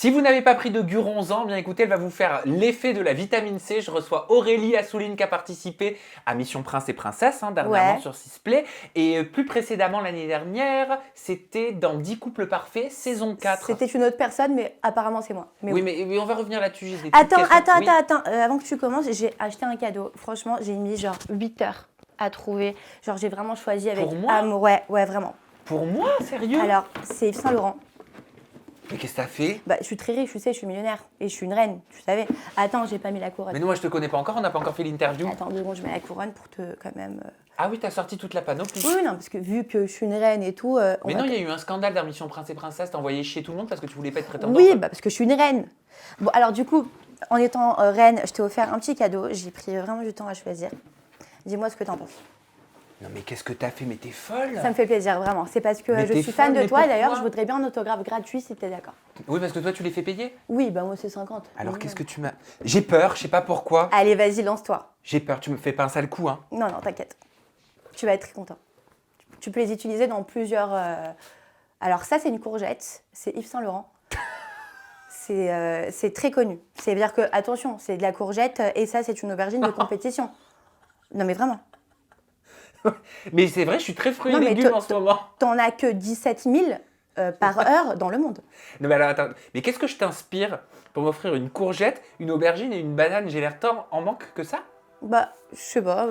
Si vous n'avez pas pris de Guronzan, bien écoutez, elle va vous faire l'effet de la vitamine C. Je reçois Aurélie Assouline qui a participé à Mission Prince et Princesse, dernièrement sur Sisplay. Et plus précédemment, l'année dernière, c'était dans 10 couples parfaits, saison 4. C'était une autre personne, mais apparemment c'est moi. Mais oui, mais on va revenir là-dessus. J'ai des attends. Oui. Avant que tu commences, j'ai acheté un cadeau. Franchement, j'ai mis genre 8 heures à trouver. Genre, j'ai vraiment choisi avec amour. Ouais, vraiment. Pour moi, sérieux? Alors, c'est Yves Saint Laurent. Mais qu'est-ce que t'as fait? Je suis très riche, tu sais, je suis millionnaire. Et je suis une reine, tu savais. Attends, j'ai pas mis la couronne. Mais non, moi je te connais pas encore, on n'a pas encore fait l'interview. Attends 2 secondes, je mets la couronne pour te quand même... Ah oui, t'as sorti toute la panoplie. Oui, non, parce que vu que je suis une reine et tout... Mais non, il y a eu un scandale dans Mission Prince et Princesse, t'as envoyé chier tout le monde parce que tu voulais pas être prétendante. Oui, parce que je suis une reine. Bon, alors du coup, en étant reine, je t'ai offert un petit cadeau. J'ai pris vraiment du temps à choisir. Dis-moi ce que t'en penses. Non mais qu'est-ce que t'as fait? Mais t'es folle! Ça me fait plaisir, vraiment. C'est parce que je suis fan de toi. D'ailleurs, je voudrais bien un autographe gratuit si t'es d'accord. Oui, parce que toi, tu les fais payer? Oui, moi c'est 50. Alors qu'est-ce que tu m'as... J'ai peur, je sais pas pourquoi. Allez, vas-y, lance-toi. J'ai peur, tu me fais pas un sale coup, hein? Non, t'inquiète. Tu vas être très content. Tu peux les utiliser dans plusieurs... Alors ça, c'est une courgette. C'est Yves Saint Laurent. C'est très connu. C'est-à-dire que, attention, c'est de la courgette et ça, c'est une aubergine de compétition. Non, mais vraiment. Mais c'est vrai, je suis très fruits et légumes en ce moment. T'en as que 17 000 par heure dans le monde. Non, mais alors attends, mais qu'est-ce que je t'inspire pour m'offrir une courgette, une aubergine et une banane? J'ai l'air tant en manque que ça? Je sais pas.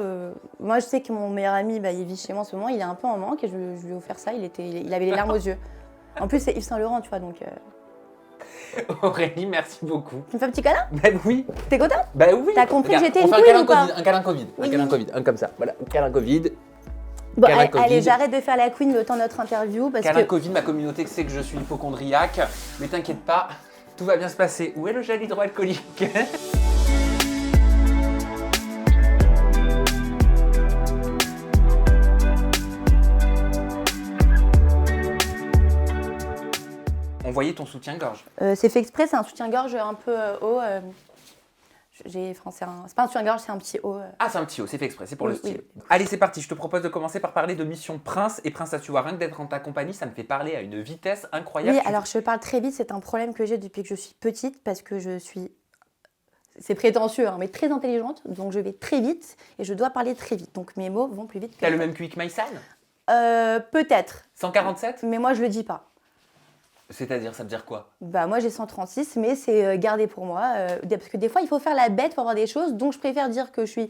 Moi, je sais que mon meilleur ami, il vit chez moi en ce moment, il est un peu en manque et je lui ai offert ça. Il avait les larmes aux yeux. En plus, c'est Yves Saint Laurent, tu vois, donc... Aurélie, merci beaucoup. Tu me fais un petit câlin? Oui. T'es content? Oui. T'as compris que j'étais une queen ou pas? Un câlin Covid. Oui. Un câlin Covid. Un comme ça. Voilà. Un câlin Covid. Bon, allez, j'arrête de faire la queen le temps de notre interview parce câlin que... Covid, ma communauté sait que je suis hypochondriaque. Mais t'inquiète pas, tout va bien se passer. Où est le gel hydroalcoolique? On voyait ton soutien-gorge. C'est fait exprès, c'est un soutien-gorge un peu haut. C'est pas un soutien-gorge, c'est un petit haut. Ah, c'est un petit haut, c'est fait exprès, c'est pour le style. Oui. Allez, c'est parti, je te propose de commencer par parler de Mission Prince et Princesse. Tu vois, rien que d'être en ta compagnie, ça me fait parler à une vitesse incroyable. Oui, alors je parle très vite, c'est un problème que j'ai depuis que je suis petite parce que je suis... C'est prétentieux, mais très intelligente, donc je vais très vite et je dois parler très vite. Donc mes mots vont plus vite que... T'as le même QI que Maïsan? Peut-être. 147? Mais moi, je le dis pas. C'est-à-dire, ça veut dire quoi? Moi, j'ai 136, mais c'est gardé pour moi. Parce que des fois, il faut faire la bête pour avoir des choses. Donc, je préfère dire que je suis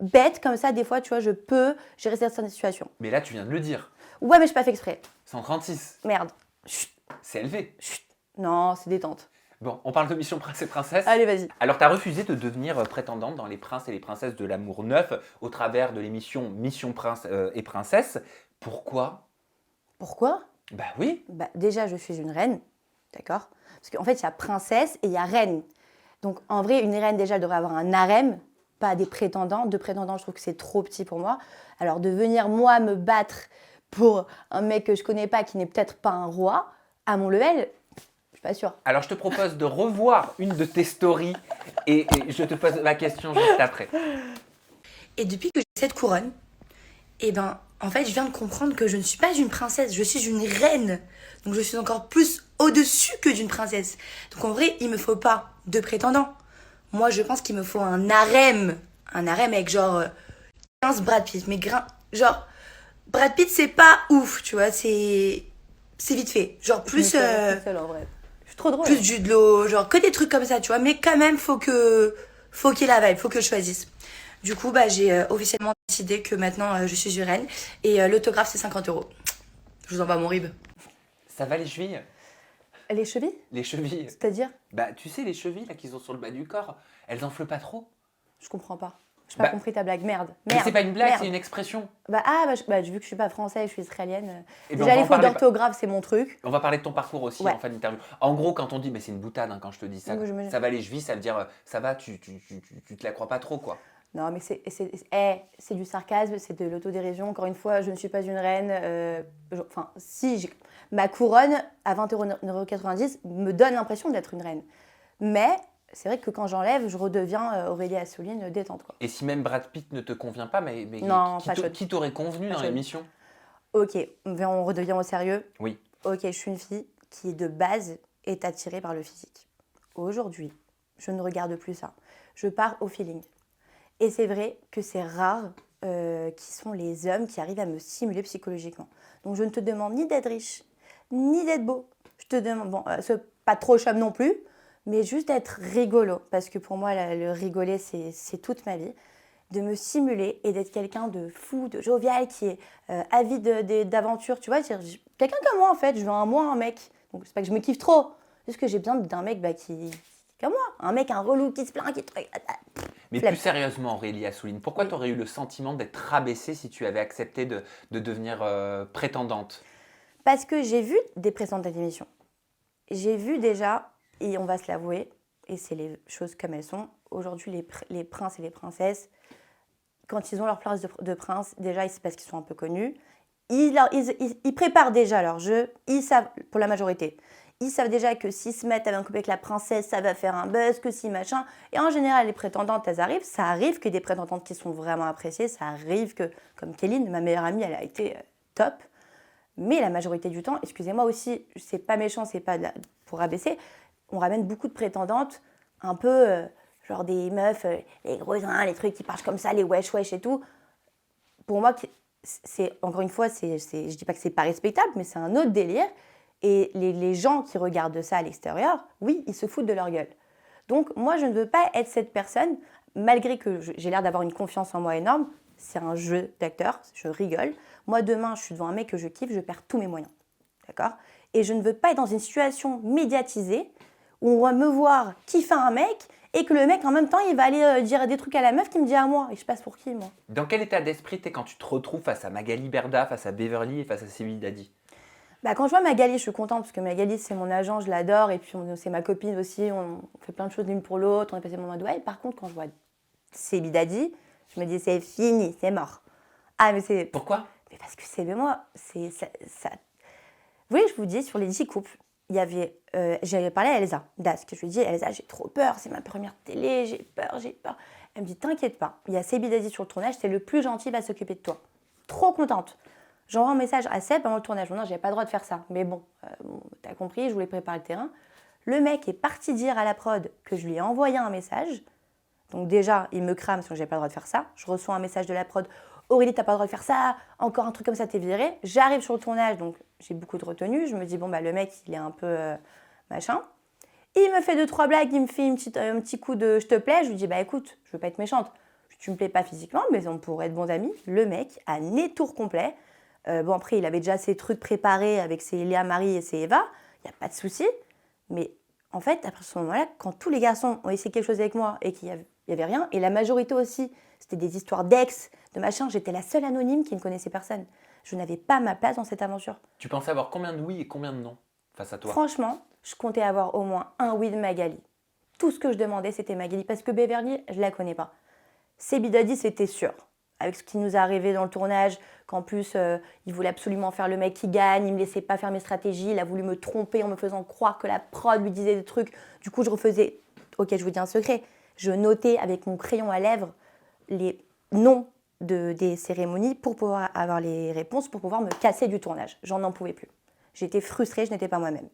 bête. Comme ça, des fois, tu vois, je peux gérer certaines situations. Mais là, tu viens de le dire. Ouais, mais je n'ai pas fait exprès. 136. Merde. Chut. C'est élevé. Chut. Non, c'est détente. Bon, on parle de Mission Prince et Princesse. Allez, vas-y. Alors, tu as refusé de devenir prétendante dans Les Princes et les Princesses de l'amour neuf au travers de l'émission Mission Prince et Princesse. Pourquoi? Pourquoi? Oui. Déjà, je suis une reine, d'accord? Parce qu'en fait, il y a princesse et il y a reine. Donc, en vrai, une reine, déjà, elle devrait avoir un harem, pas des prétendants. 2 prétendants, je trouve que c'est trop petit pour moi. Alors, de venir, moi, me battre pour un mec que je connais pas, qui n'est peut-être pas un roi, à mon level, je suis pas sûre. Alors, je te propose de revoir une de tes stories et je te pose la question juste après. Et depuis que j'ai cette couronne, en fait, je viens de comprendre que je ne suis pas une princesse, je suis une reine. Donc, je suis encore plus au-dessus que d'une princesse. Donc, en vrai, il me faut pas 2 prétendants. Moi, je pense qu'il me faut un harem. Un harem avec genre 15 Brad Pitt. Mais genre, Brad Pitt, c'est pas ouf, tu vois, c'est vite fait. Genre, plus... seule, en vrai. Je suis trop drôle. Plus Jude Law, genre que des trucs comme ça, tu vois. Mais quand même, faut qu'il y ait la vibe, faut que je choisisse. Du coup, j'ai officiellement décidé que maintenant, je suis une reine. Et l'autographe, c'est 50 €. Je vous envoie mon rib. Ça va les chevilles? Les chevilles? Les chevilles. C'est-à-dire? Tu sais, les chevilles là qu'ils ont sur le bas du corps, elles enflent pas trop? Je comprends pas. J'ai pas compris ta blague. Merde. Mais c'est pas une blague, c'est une expression. Vu que je suis pas française, je suis israélienne. Déjà, les fautes d'orthographe, c'est mon truc. On va parler de ton parcours aussi en fin d'interview. En gros, quand on dit, mais c'est une boutade quand je te dis ça, ça va les chevilles, ça veut dire, ça va, tu te la crois pas trop, quoi. Non, mais c'est du sarcasme, c'est de l'autodérision. Encore une fois, je ne suis pas une reine. Ma couronne, à 20,90 € me donne l'impression d'être une reine. Mais c'est vrai que quand j'enlève, je redeviens Aurélie Assouline détente, quoi. Et si même Brad Pitt ne te convient pas, mais non, qui t'aurait convenu dans l'émission? Ok, on redevient au sérieux. Oui. Ok, je suis une fille qui, de base, est attiré par le physique. Aujourd'hui, je ne regarde plus ça. Je pars au feeling. Et c'est vrai que c'est rare qui sont les hommes qui arrivent à me stimuler psychologiquement. Donc je ne te demande ni d'être riche, ni d'être beau. Je te demande, bon, pas trop chum non plus, mais juste d'être rigolo. Parce que pour moi, le rigoler, c'est toute ma vie. De me stimuler et d'être quelqu'un de fou, de jovial, qui est avide d'aventure. Tu vois, quelqu'un comme moi, en fait, je veux un mec. Donc c'est pas que je me kiffe trop, juste que j'ai besoin d'un mec qui comme moi. Un mec, un relou qui se plaint, qui te... Mais Flemme. plus sérieusement, Aurélie Assouline, pourquoi Oui. tu aurais eu le sentiment d'être rabaissée si tu avais accepté de devenir prétendante? Parce que j'ai vu des précédentes émissions. J'ai vu déjà, et on va se l'avouer, et c'est les choses comme elles sont, aujourd'hui les princes et les princesses, quand ils ont leur place de prince, déjà c'est parce qu'ils sont un peu connus, ils préparent déjà leur jeu, ils savent, pour la majorité, ils savent déjà que s'ils se mettent avec un couple avec la princesse, ça va faire un buzz, que si machin. Et en général, les prétendantes, elles arrivent. Ça arrive que des prétendantes qui sont vraiment appréciées, ça arrive que, comme Kéline, ma meilleure amie, elle a été top. Mais la majorité du temps, excusez-moi aussi, c'est pas méchant, c'est pas pour abaisser, on ramène beaucoup de prétendantes, un peu genre des meufs, les gros reins, les trucs qui parlent comme ça, les wesh wesh et tout. Pour moi, c'est encore une fois, je dis pas que c'est pas respectable, mais c'est un autre délire. Et les gens qui regardent ça à l'extérieur, oui, ils se foutent de leur gueule. Donc moi, je ne veux pas être cette personne, malgré que j'ai l'air d'avoir une confiance en moi énorme. C'est un jeu d'acteur, je rigole. Moi, demain, je suis devant un mec que je kiffe, je perds tous mes moyens. D'accord ? Et je ne veux pas être dans une situation médiatisée où on va me voir kiffer un mec et que le mec, en même temps, il va aller dire des trucs à la meuf qui me dit à moi. Et je passe pour qui, moi ? Dans quel état d'esprit t'es quand tu te retrouves face à Magali Berda, face à Beverly et face à Sylvie Dadi? Quand je vois Magali, je suis contente parce que Magali, c'est mon agent, je l'adore. Et puis, c'est ma copine aussi. On fait plein de choses l'une pour l'autre. On est passé le moment de ouais. Par contre, quand je vois Sylvie Dadi, je me dis c'est fini, c'est mort. Ah, mais c'est. Pourquoi? Mais parce que c'est moi. Ça. Oui, je vous dis, sur les 10 couples, il y avait. J'avais parlé à Elsa Dask. Je lui ai dit Elsa, j'ai trop peur, c'est ma première télé, j'ai peur, j'ai peur. Elle me dit t'inquiète pas, il y a Sylvie Dadi sur le tournage, c'est le plus gentil, il va s'occuper de toi. Trop contente. J'envoie un message à Seb pendant le tournage. Non, j'avais pas le droit de faire ça. Mais bon, t'as compris, je voulais préparer le terrain. Le mec est parti dire à la prod que je lui ai envoyé un message. Donc déjà, il me crame parce que j'avais pas le droit de faire ça. Je reçois un message de la prod. Aurélie, t'as pas le droit de faire ça. Encore un truc comme ça, t'es virée. J'arrive sur le tournage, donc j'ai beaucoup de retenue. Je me dis, bon, le mec, il est un peu machin. Il me fait 2-3 blagues, il me fait un petit coup de je te plais. Je lui dis, écoute, je veux pas être méchante. Tu me plais pas physiquement, mais on pourrait être bons amis. Le mec a nez tour complet. Après, il avait déjà ses trucs préparés avec ses Léa Marie et ses Eva. Il n'y a pas de souci. Mais en fait, après ce moment-là, quand tous les garçons ont essayé quelque chose avec moi et qu'il n'y avait rien, et la majorité aussi, c'était des histoires d'ex, de machin, j'étais la seule anonyme qui ne connaissait personne. Je n'avais pas ma place dans cette aventure. Tu pensais avoir combien de oui et combien de non face à toi? Franchement, je comptais avoir au moins un oui de Magali. Tout ce que je demandais, c'était Magali. Parce que Beverly, je ne la connais pas. Sylvie Dadi, c'était sûr. Avec ce qui nous est arrivé dans le tournage, qu'en plus, il voulait absolument faire le mec qui gagne, il ne me laissait pas faire mes stratégies, il a voulu me tromper en me faisant croire que la prod lui disait des trucs. Du coup, je refaisais, ok, je vous dis un secret, je notais avec mon crayon à lèvres les noms des cérémonies pour pouvoir avoir les réponses, pour pouvoir me casser du tournage. J'en n'en pouvais plus. J'étais frustrée, je n'étais pas moi-même.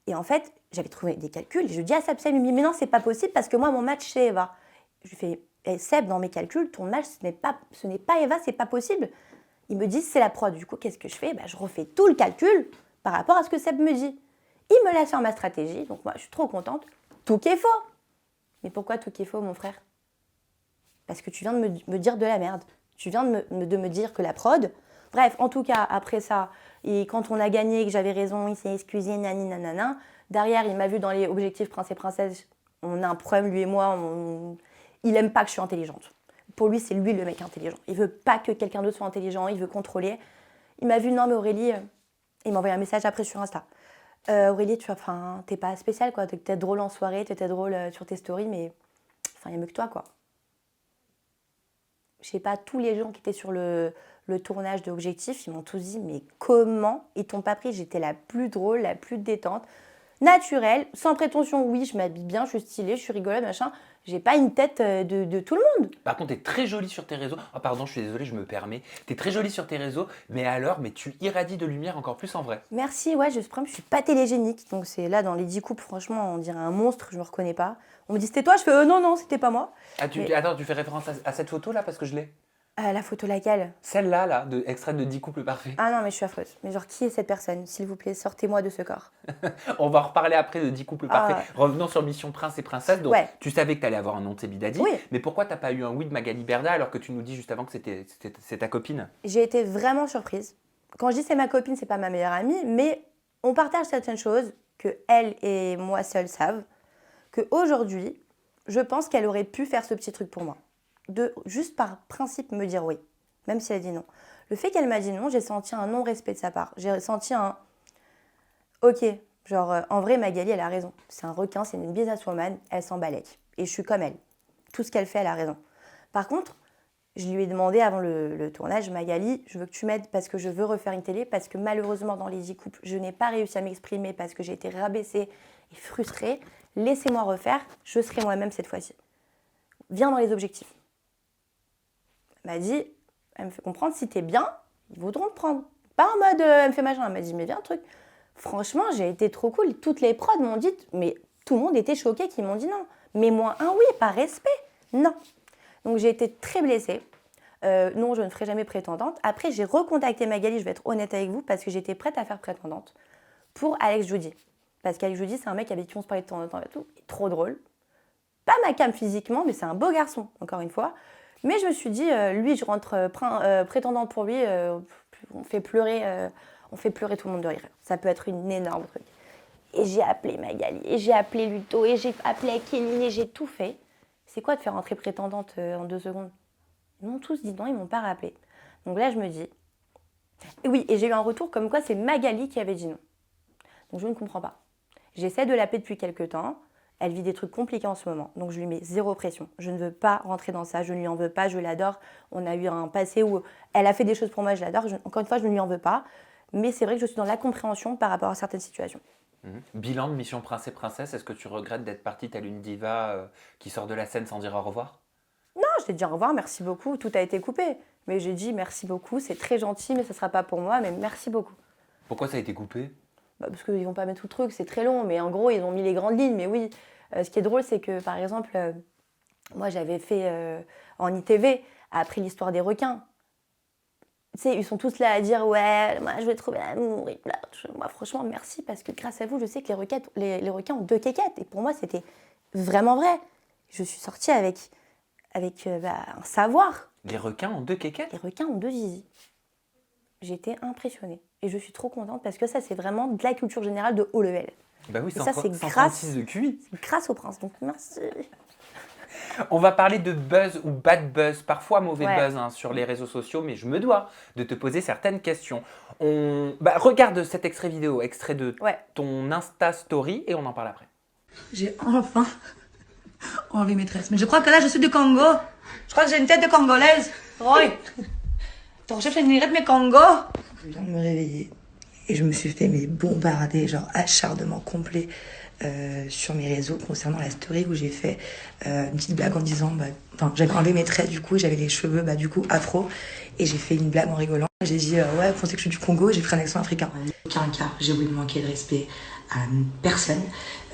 Et en fait, j'avais trouvé des calculs, et je dis à Seb, il me dit, mais non, c'est pas possible parce que moi, mon match, c'est Eva. Je lui fais, Seb, dans mes calculs, ton match, ce n'est pas Eva, c'est pas possible. Il me dit, c'est la prod. Du coup, qu'est-ce que je fais ? Je refais tout le calcul par rapport à ce que Seb me dit. Il me laisse faire ma stratégie, donc moi, je suis trop contente. Tout qui est faux. Mais pourquoi tout qui est faux, mon frère ? Parce que tu viens de me dire de la merde. Tu viens de me dire que la prod... Bref, en tout cas, après ça, et quand on a gagné, que j'avais raison, il s'est excusé, nani, nanana. Derrière, il m'a vu dans les objectifs Prince et Princesse. On a un problème, lui et moi. Il aime pas que je suis intelligente. Pour lui, c'est lui le mec intelligent. Il veut pas que quelqu'un d'autre soit intelligent, il veut contrôler. Il m'a vu, non mais Aurélie, il m'a envoyé un message après sur Insta. Aurélie, t'es pas spéciale, quoi. T'es peut-être drôle en soirée, t'es peut-être drôle sur tes stories, mais il y a mieux que toi, quoi. Je sais pas, tous les gens qui étaient sur le tournage de Objectif, ils m'ont tous dit, mais comment ils t'ont pas pris ? J'étais la plus drôle, la plus détente. naturelle, sans prétention. Oui, je m'habille bien, je suis stylée, je suis rigolote, machin. J'ai pas une tête de tout le monde. Par contre, t'es très jolie sur tes réseaux. Oh, pardon, je suis désolée, je me permets. T'es très jolie sur tes réseaux, mais alors, mais tu irradies de lumière encore plus en vrai. Merci, ouais, je suis pas télégénique. Donc c'est là, dans les 10 couples, franchement, on dirait un monstre, je me reconnais pas. On me dit, c'était toi? Je fais, non, non, c'était pas moi. Ah, Mais- attends, tu fais référence à cette photo-là parce que je l'ai. La photo laquelle? Celle-là, là, extraite de 10 couples parfaits. Ah non, mais je suis affreuse. Mais genre, qui est cette personne? S'il vous plaît, sortez-moi de ce corps. On va en reparler après de 10 couples Ah. parfaits. Revenons sur Mission Prince et Princesse. Donc, Ouais. tu savais que tu allais avoir un nom de Sebidadi. Oui. Mais pourquoi t'as pas eu un oui de Magali Berda alors que tu nous dis juste avant que c'est ta copine? J'ai été vraiment surprise. Quand je dis c'est ma copine, c'est pas ma meilleure amie, mais on partage certaines choses que elle et moi seuls savent. Qu'aujourd'hui, je pense qu'elle aurait pu faire ce petit truc pour moi. Juste par principe me dire oui, même si elle dit non. Le fait qu'elle m'a dit non, j'ai senti un non-respect de sa part. J'ai senti un ok, genre en vrai Magali elle a raison. C'est un requin, c'est une businesswoman, elle s'en balèque. Et je suis comme elle. Tout ce qu'elle fait, elle a raison. Par contre, je lui ai demandé avant le tournage, Magali, je veux que tu m'aides parce que je veux refaire une télé, parce que malheureusement dans les 10 couples, je n'ai pas réussi à m'exprimer parce que j'ai été rabaissée et frustrée. Laissez-moi refaire, je serai moi-même cette fois-ci. Viens dans les objectifs. Elle m'a dit, elle me fait comprendre, si t'es bien, ils voudront te prendre. Pas en mode, elle me fait machin, elle m'a dit, mais viens, truc. Franchement, j'ai été trop cool. Toutes les prods m'ont dit, mais tout le monde était choqué qu'ils m'ont dit non. Mais moi, un oui, par respect, non. Donc j'ai été très blessée. Non, je ne ferai jamais prétendante. Après, j'ai recontacté Magali, je vais être honnête avec vous, parce que j'étais prête à faire prétendante pour Alex Judy. Parce qu'Alex Judy, c'est un mec avec qui on se parlait de temps en temps et tout. Trop drôle. Pas ma came physiquement, mais c'est un beau garçon, encore une fois. Mais je me suis dit, lui, je rentre prétendante pour lui, on fait pleurer tout le monde de rire. Ça peut être une énorme truc. Et j'ai appelé Magali, et j'ai appelé Luto, et j'ai appelé Kéline, et j'ai tout fait. C'est quoi de faire rentrer prétendante en 2 secondes? Ils m'ont tous dit non, ils m'ont pas rappelé. Donc là, je me dis... Et oui, et j'ai eu un retour comme quoi c'est Magali qui avait dit non. Donc je ne comprends pas. J'essaie de l'appeler depuis quelques temps. Elle vit des trucs compliqués en ce moment. Donc je lui mets zéro pression. Je ne veux pas rentrer dans ça. Je ne lui en veux pas. Je l'adore. On a eu un passé où elle a fait des choses pour moi. Je l'adore. Encore une fois, je ne lui en veux pas. Mais c'est vrai que je suis dans la compréhension par rapport à certaines situations. Bilan de Mission Prince et Princesse, est-ce que tu regrettes d'être partie telle une diva qui sort de la scène sans dire au revoir? Non, je t'ai dit au revoir, merci beaucoup. Tout a été coupé. Mais j'ai dit merci beaucoup. C'est très gentil, mais ce ne sera pas pour moi. Mais merci beaucoup. Pourquoi ça a été coupé? Parce qu'ils ne vont pas mettre tout le truc, c'est très long. Mais en gros, ils ont mis les grandes lignes. Mais oui, ce qui est drôle, c'est que, par exemple, moi, j'avais fait en ITV, après l'histoire des requins. Tu sais, ils sont tous là à dire « Ouais, moi, je vais trouver l'amour. » Moi, franchement, merci, parce que grâce à vous, je sais que les requins ont 2 quéquettes. Et pour moi, c'était vraiment vrai. Je suis sortie avec un savoir. Les requins ont 2 quéquettes? Les requins ont 2 zizi. J'étais impressionnée. Et je suis trop contente, parce que ça, c'est vraiment de la culture générale de haut level. Bah oui, Et ça, c'est 136 de QI. Grâce au prince, donc merci. On va parler de buzz ou bad buzz, parfois mauvais Ouais. buzz sur les réseaux sociaux, mais je me dois de te poser certaines questions. Regarde cet extrait vidéo, extrait de Ouais. ton Insta Story, et on en parle après. J'ai enfin enlevé mes tresses. Mais je crois que là, je suis du Congo. Je crois que j'ai une tête de Congolaise. Roy, ton chef général de mes Congo. Je viens de me réveiller et je me suis fait bombarder, genre acharnement complet sur mes réseaux concernant la story où j'ai fait une petite blague en disant, j'avais enlevé mes tresses du coup, j'avais les cheveux du coup afro et j'ai fait une blague en rigolant. J'ai dit ouais, vous pensez que je suis du Congo, j'ai pris un accent africain. Aucun cas, j'ai voulu manquer de respect à personne.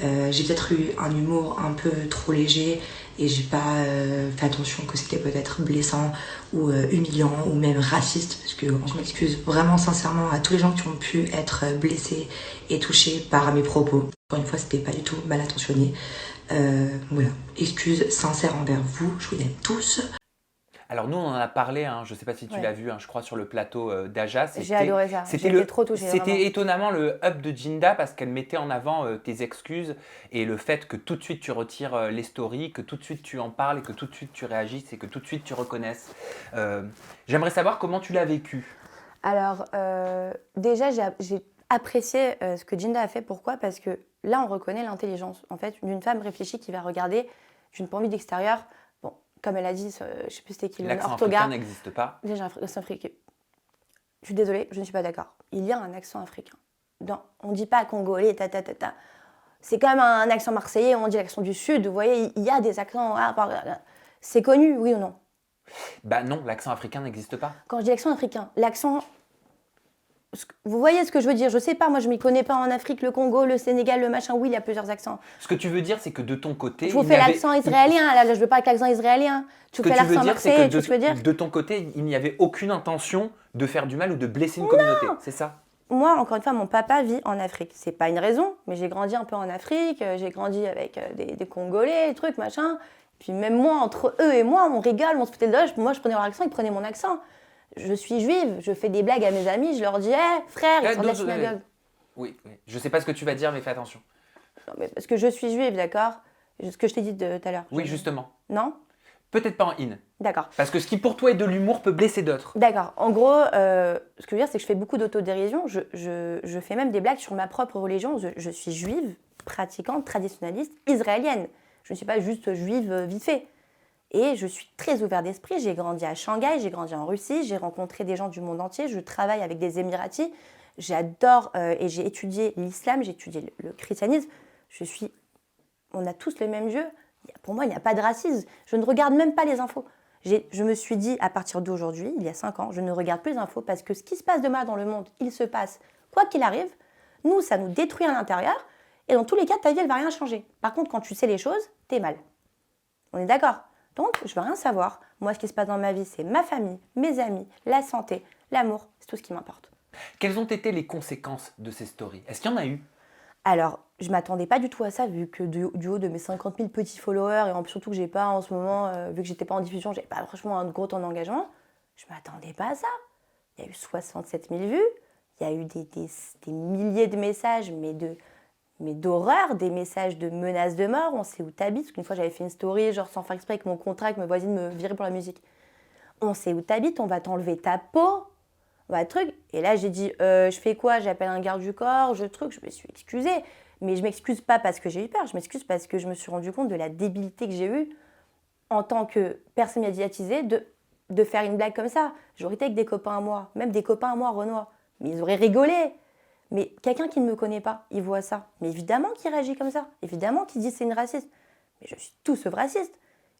J'ai peut-être eu un humour un peu trop léger et j'ai pas fait attention que c'était peut-être blessant ou humiliant ou même raciste, parce que je m'excuse vraiment sincèrement à tous les gens qui ont pu être blessés et touchés par mes propos. Encore une fois, c'était pas du tout mal intentionné. Voilà, excuses sincères envers vous, je vous aime tous. Alors nous, on en a parlé, je ne sais pas si tu Ouais. l'as vu, je crois sur le plateau d'Aja. J'ai adoré ça. J'étais trop touchée, vraiment. C'était étonnamment le up de Jinda parce qu'elle mettait en avant tes excuses et le fait que tout de suite tu retires les stories, que tout de suite tu en parles et que tout de suite tu réagisses et que tout de suite tu reconnaisses. J'aimerais savoir comment tu l'as vécu. Alors, déjà, j'ai apprécié ce que Jinda a fait. Pourquoi? Parce que là, on reconnaît l'intelligence, en fait, d'une femme réfléchie qui va regarder d'une point de vue d'extérieur. Bon, comme elle a dit, je ne sais plus c'était qui, L'accent orthogar. africain n'existe pas. Déjà, l'accent africain. Je suis désolée, je ne suis pas d'accord. Il y a un accent africain. On ne dit pas congolais, ta. C'est quand même un accent marseillais, on dit l'accent du Sud. Vous voyez, il y a des accents. C'est connu, oui ou non? Bah non, l'accent africain n'existe pas. Quand je dis l'accent africain, l'accent... Vous voyez ce que je veux dire? Je sais pas, moi je m'y connais pas en Afrique, le Congo, le Sénégal, le machin. Oui, il y a plusieurs accents. Ce que tu veux dire, c'est que de ton côté... Je vous fais l'accent israélien, là, je veux pas avec l'accent israélien. Tu fais l'accent marseillais, tu veux dire? De ton côté, il n'y avait aucune intention de faire du mal ou de blesser une communauté, c'est ça? Moi, encore une fois, mon papa vit en Afrique. C'est pas une raison, mais j'ai grandi un peu en Afrique, j'ai grandi avec des Congolais, des trucs, machin. Puis même moi, entre eux et moi, on rigole, on se foutait de l'œil. Moi, je prenais leur accent, ils prenaient mon accent. Je suis juive, je fais des blagues à mes amis, je leur dis hey, frère, ils sont de la synagogue. Oui, je sais pas ce que tu vas dire, mais fais attention. Non, mais parce que je suis juive, d'accord? Ce que je t'ai dit tout à l'heure. Oui, justement. Non? Peut-être pas en in. D'accord. Parce que ce qui pour toi est de l'humour peut blesser d'autres. D'accord. En gros, ce que je veux dire, c'est que je fais beaucoup d'autodérision. Je fais même des blagues sur ma propre religion. Je suis juive, pratiquante, traditionnaliste, israélienne. Je ne suis pas juste juive vite fait. Et je suis très ouverte d'esprit. J'ai grandi à Shanghai, j'ai grandi en Russie, j'ai rencontré des gens du monde entier. Je travaille avec des Émiratis. J'adore et j'ai étudié l'islam, j'ai étudié le christianisme. On a tous le même Dieu. Pour moi, il n'y a pas de racisme. Je ne regarde même pas les infos. Je me suis dit, à partir d'aujourd'hui, il y a 5 ans, je ne regarde plus les infos parce que ce qui se passe demain dans le monde, il se passe. Quoi qu'il arrive, nous, ça nous détruit à l'intérieur. Et dans tous les cas, ta vie, elle ne va rien changer. Par contre, quand tu sais les choses, t'es mal. On est d'accord? Donc, je ne veux rien savoir. Moi, ce qui se passe dans ma vie, c'est ma famille, mes amis, la santé, l'amour. C'est tout ce qui m'importe. Quelles ont été les conséquences de ces stories? Est-ce qu'il y en a eu? Alors, je ne m'attendais pas du tout à ça, vu que du haut de mes 50 000 petits followers, et surtout que j'ai pas en ce moment, vu que j'étais pas en diffusion, j'ai pas franchement un gros temps d'engagement, je ne m'attendais pas à ça. Il y a eu 67 000 vues, il y a eu des milliers de messages, mais d'horreur, des messages de menaces de mort, on sait où t'habites, parce qu'une fois j'avais fait une story, genre sans faire exprès avec mon contrat, avec ma voisine me virer pour la musique. On sait où t'habites, on va t'enlever ta peau, truc. Et là j'ai dit, je fais quoi? J'appelle un garde du corps, je me suis excusée. Mais je m'excuse pas parce que j'ai eu peur, je m'excuse parce que je me suis rendu compte de la débilité que j'ai eue en tant que personne médiatisée de faire une blague comme ça. J'aurais été avec des copains à moi, même des copains à moi, Renoir. Mais ils auraient rigolé. Mais quelqu'un qui ne me connaît pas, il voit ça. Mais évidemment qu'il réagit comme ça. Évidemment qu'il dit c'est une raciste. Mais je suis tout sauf raciste.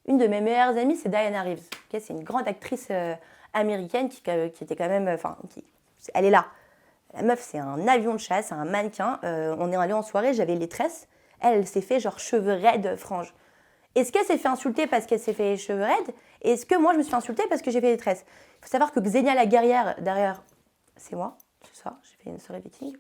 Une de mes meilleures amies, c'est Diana Reeves. Okay, c'est une grande actrice américaine qui était quand même... elle est là. La meuf, c'est un avion de chasse, c'est un mannequin. On est allé en soirée, j'avais les tresses. Elle s'est fait genre cheveux raides, franges. Est-ce qu'elle s'est fait insulter parce qu'elle s'est fait les cheveux raides? Et est-ce que moi, je me suis fait insulter parce que j'ai fait les tresses? Il faut savoir que Xenia la guerrière, derrière, c'est moi. Ce soir, j'ai fait une soirée viking.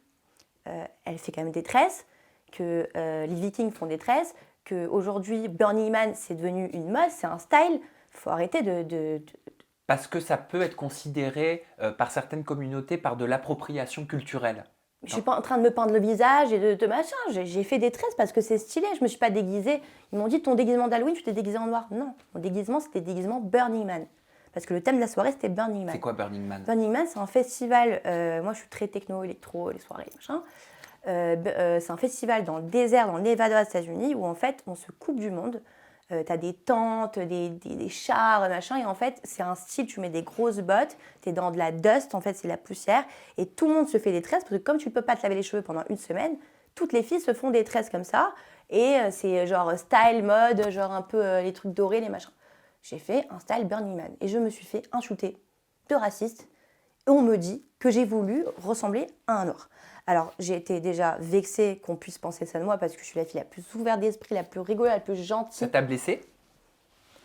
Elle fait quand même des tresses, que les vikings font des tresses, qu'aujourd'hui, Burning Man, c'est devenu une mode, c'est un style. Il faut arrêter Parce que ça peut être considéré par certaines communautés par de l'appropriation culturelle. Je ne suis pas en train de me peindre le visage et de machin. J'ai fait des tresses parce que c'est stylé. Je ne me suis pas déguisée. Ils m'ont dit, ton déguisement d'Halloween, tu t'es déguisée en noir. Non, mon déguisement, c'était déguisement Burning Man. Parce que le thème de la soirée, c'était Burning Man. C'est quoi Burning Man? Burning Man, c'est un festival. Moi, je suis très techno, électro, les soirées, machin. C'est un festival dans le désert, dans le Nevada, aux États-Unis, où en fait, on se coupe du monde. T'as des tentes, des chars, machin, et en fait, c'est un style, tu mets des grosses bottes, t'es dans de la dust, en fait, c'est la poussière, et tout le monde se fait des tresses, parce que comme tu ne peux pas te laver les cheveux pendant une semaine, toutes les filles se font des tresses comme ça, et c'est genre style, mode, genre un peu les trucs dorés, les machins. J'ai fait un style Burning Man, et je me suis fait insulter de raciste, et on me dit que j'ai voulu ressembler à un noir. Alors, j'ai été déjà vexée qu'on puisse penser ça de moi parce que je suis la fille la plus ouverte d'esprit, la plus rigolote, la plus gentille. Ça t'a blessée?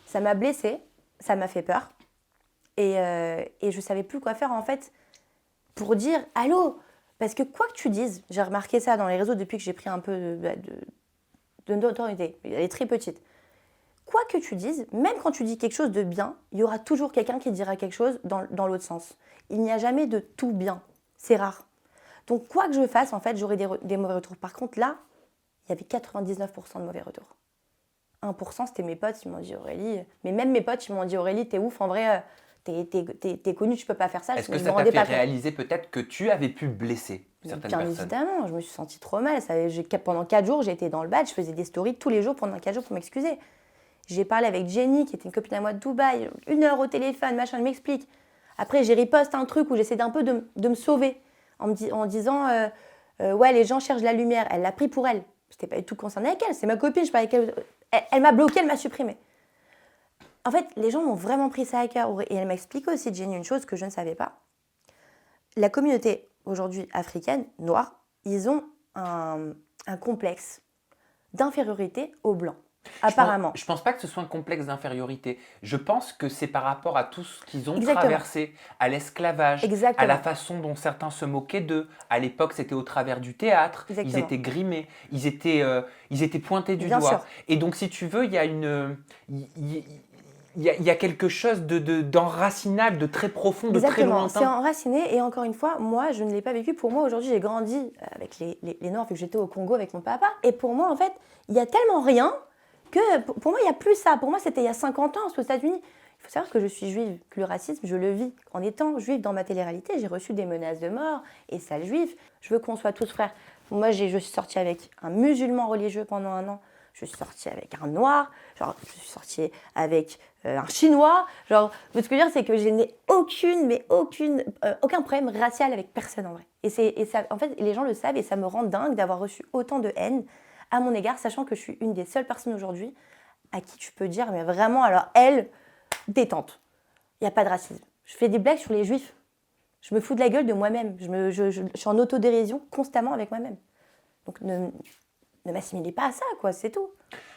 Ça m'a blessée, ça m'a fait peur. Et je ne savais plus quoi faire en fait pour dire « Allô ?» Parce que quoi que tu dises, j'ai remarqué ça dans les réseaux depuis que j'ai pris un peu de notoriété. Elle est très petite. Quoi que tu dises, même quand tu dis quelque chose de bien, il y aura toujours quelqu'un qui dira quelque chose dans l'autre sens. Il n'y a jamais de tout bien. C'est rare. Donc, quoi que je fasse, en fait, j'aurai des mauvais retours. Par contre, là, il y avait 99% de mauvais retours. 1%, c'était mes potes, ils m'ont dit Aurélie. Mais même mes potes, ils m'ont dit Aurélie, t'es ouf, en vrai, t'es connue, tu peux pas faire ça. Est-ce que ça t'a fait réaliser peut-être que tu avais pu blesser certaines personnes? Bien évidemment, je me suis sentie trop mal. Pendant 4 jours, j'étais dans le bad, je faisais des stories tous les jours pendant 4 jours pour m'excuser. J'ai parlé avec Jenny, qui était une copine à moi de Dubaï, 1 heure au téléphone, machin, elle m'explique. Après, j'ai riposte un truc où j'essaie un peu de me sauver. En disant, ouais, les gens cherchent la lumière. Elle l'a pris pour elle. J'étais pas du tout concernée avec elle. C'est ma copine, je parlais avec elle. Elle m'a bloquée, elle m'a supprimée. En fait, les gens m'ont vraiment pris ça à cœur. Et elle m'a expliqué aussi, Jenny, une chose que je ne savais pas. La communauté, aujourd'hui africaine, noire, ils ont un complexe d'infériorité aux Blancs. Apparemment. Je pense pas que ce soit un complexe d'infériorité. Je pense que c'est par rapport à tout ce qu'ils ont Exactement. traversé, à l'esclavage, Exactement. à la façon dont certains se moquaient d'eux. À l'époque, c'était au travers du théâtre. Exactement. Ils étaient grimés, ils étaient pointés du Bien doigt. sûr. Et donc, si tu veux, il y a quelque chose d'enracinable, de très profond, de très Exactement, lointain. c'est enraciné et encore une fois, moi je ne l'ai pas vécu. Pour moi aujourd'hui j'ai grandi avec les Noirs vu que j'étais au Congo avec mon papa. Et pour moi en fait, il y a tellement rien que pour moi il n'y a plus ça. Pour moi c'était il y a 50 ans aux États-Unis. Il faut savoir que je suis juive, que le racisme je le vis. En étant juive dans ma télé-réalité, j'ai reçu des menaces de mort et sale juif. Je veux qu'on soit tous frères. Moi je suis sortie avec un musulman religieux pendant un an. Je suis sortie avec un noir, genre, je suis sortie avec un chinois. Genre, ce que je veux dire, c'est que je n'ai aucun problème racial avec personne en vrai. Et ça, en fait, les gens le savent et ça me rend dingue d'avoir reçu autant de haine à mon égard, sachant que je suis une des seules personnes aujourd'hui à qui tu peux dire, mais vraiment, alors elle, détente. Il n'y a pas de racisme. Je fais des blagues sur les juifs. Je me fous de la gueule de moi-même. Je suis en autodérision constamment avec moi-même. Donc, ne m'assimilez pas à ça, quoi, c'est tout.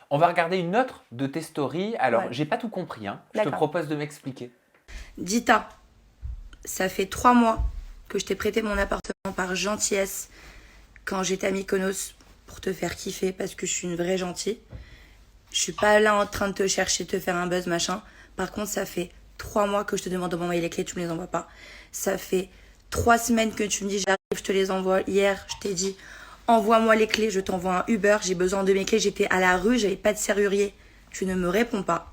On va regarder une autre de tes stories. Alors, Ouais. j'ai pas tout compris, hein. Je te propose de m'expliquer. Dita, ça fait 3 mois que je t'ai prêté mon appartement par gentillesse quand j'étais à Mykonos pour te faire kiffer parce que je suis une vraie gentille. Je suis pas là en train de te chercher, de te faire un buzz, machin. Par contre, ça fait 3 mois que je te demande de m'envoyer les clés, tu me les envoies pas. Ça fait 3 semaines que tu me dis j'arrive, je te les envoie. Hier, je t'ai dit envoie-moi les clés, je t'envoie un Uber, j'ai besoin de mes clés, j'étais à la rue, j'avais pas de serrurier. Tu ne me réponds pas.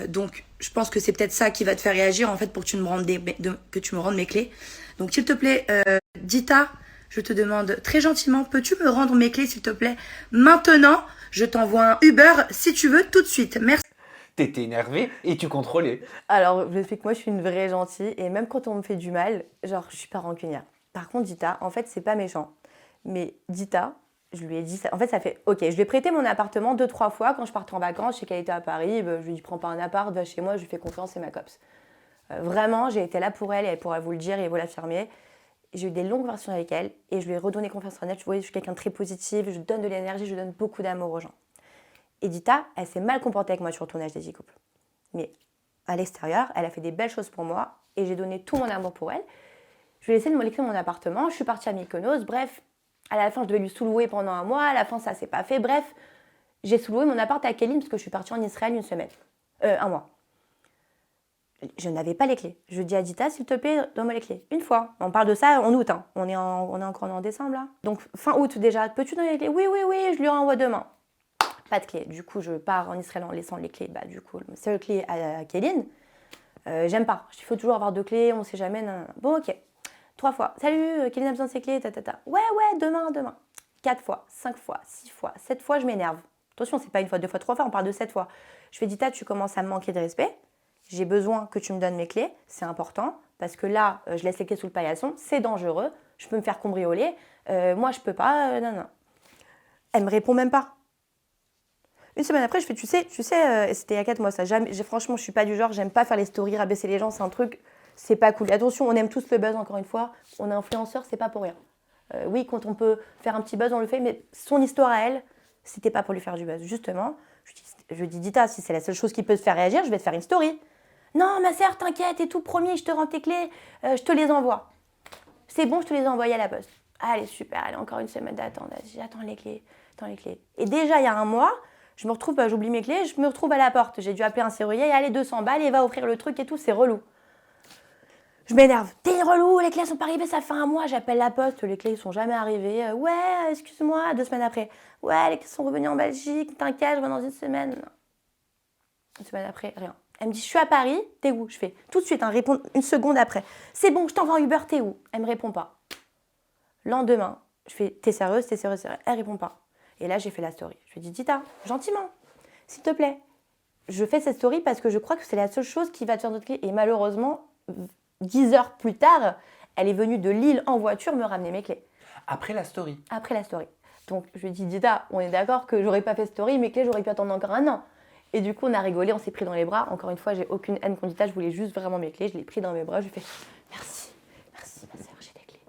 Donc, je pense que c'est peut-être ça qui va te faire réagir, en fait, pour que tu me rendes mes clés. Donc, s'il te plaît, Dita, je te demande très gentiment, peux-tu me rendre mes clés, s'il te plaît, maintenant? Je t'envoie un Uber, si tu veux, tout de suite. Merci. T'étais énervée et tu contrôlais. Alors, je sais que moi, je suis une vraie gentille et même quand on me fait du mal, genre, je suis pas rancunière. Par contre, Dita, en fait, c'est pas méchant. Mais Dita, je lui ai dit ça. En fait, ça fait OK. Je lui ai prêté mon appartement 2-3 fois quand je partais en vacances. Je sais qu'elle était à Paris. Je lui ai dit prends pas un appart, va chez moi, je lui fais confiance, c'est ma copse. Vraiment, j'ai été là pour elle et elle pourra vous le dire et vous l'affirmer. J'ai eu des longues conversations avec elle et je lui ai redonné confiance en elle. Vous voyez, je suis quelqu'un de très positif, je donne de l'énergie, je donne beaucoup d'amour aux gens. Et Dita, elle s'est mal comportée avec moi sur le tournage des e-couples. Mais à l'extérieur, elle a fait des belles choses pour moi et j'ai donné tout mon amour pour elle. Je lui ai laissé de me l'écrire mon appartement. Je suis partie à Mykonos. Bref. À la fin, je devais lui sous-louer pendant un mois. À la fin, ça ne s'est pas fait. Bref, j'ai sous-loué mon appart à Kéline parce que je suis partie en Israël une semaine. Un mois. Je n'avais pas les clés. Je dis à Dita, s'il te plaît, donne-moi les clés. Une fois. On parle de ça en août. Hein. On est encore en décembre, là. Donc, fin août, déjà. Peux-tu donner les clés? Oui, je lui renvoie demain. Pas de clés. Du coup, je pars en Israël en laissant les clés. Du coup, la seule clé à Kéline. J'aime pas. Il faut toujours avoir 2 clés. On ne sait jamais. Non. Bon, OK. 3 fois. Salut, Kéline a besoin de ses clés, Ouais, demain. 4 fois, 5 fois, 6 fois, 7 fois, je m'énerve. Attention, c'est pas 1 fois, 2 fois, 3 fois, on parle de 7 fois. Je fais Dita, tu commences à me manquer de respect. J'ai besoin que tu me donnes mes clés, c'est important. Parce que là, je laisse les clés sous le paillasson, c'est dangereux. Je peux me faire cambrioler. Moi, je peux pas. Non. Elle me répond même pas. Une semaine après, je fais, tu sais, c'était il y a 4 mois, ça. Franchement, je suis pas du genre, j'aime pas faire les stories, rabaisser les gens, c'est un truc. C'est pas cool. Attention, on aime tous le buzz, encore une fois. On est influenceur, c'est pas pour rien. Oui, quand on peut faire un petit buzz, on le fait, mais son histoire à elle, c'était pas pour lui faire du buzz. Justement, je dis Dita, si c'est la seule chose qui peut te faire réagir, je vais te faire une story. Non, ma sœur, t'inquiète et tout, promis, je te rends tes clés, je te les envoie. C'est bon, je te les ai envoyées à la poste. Allez, super, allez, encore une semaine d'attente. J'attends les clés. Et déjà, il y a un mois, je me retrouve, j'oublie mes clés, je me retrouve à la porte. J'ai dû appeler un serrurier, allez, 200 balles, et va offrir le truc et tout, c'est relou. Je m'énerve. T'es relou, les clés sont pas arrivées, ça fait un mois. J'appelle la poste, les clés sont jamais arrivées. Ouais, excuse-moi, 2 semaines après. Ouais, les clés sont revenues en Belgique, t'inquiète, je reviens dans 1 semaine. Non. 1 semaine après, rien. Elle me dit, je suis à Paris, t'es où? Je fais tout de suite, répondre 1 seconde après. C'est bon, je t'envoie un Uber, t'es où? Elle me répond pas. Lendemain, je fais, t'es sérieuse? Elle répond pas. Et là, j'ai fait la story. Je lui dis, Dita, gentiment, s'il te plaît. Je fais cette story parce que je crois que c'est la seule chose qui va te faire notre clé. Et malheureusement, 10 heures plus tard, elle est venue de Lille en voiture me ramener mes clés. Après la story. Donc je lui ai dit, Dita, on est d'accord que j'aurais pas fait story, mes clés, j'aurais pu attendre encore un an. Et du coup, on a rigolé, on s'est pris dans les bras. Encore une fois, j'ai aucune haine contre Dita, je voulais juste vraiment mes clés. Je l'ai pris dans mes bras, je lui ai fait merci, merci ma sœur, j'ai des clés.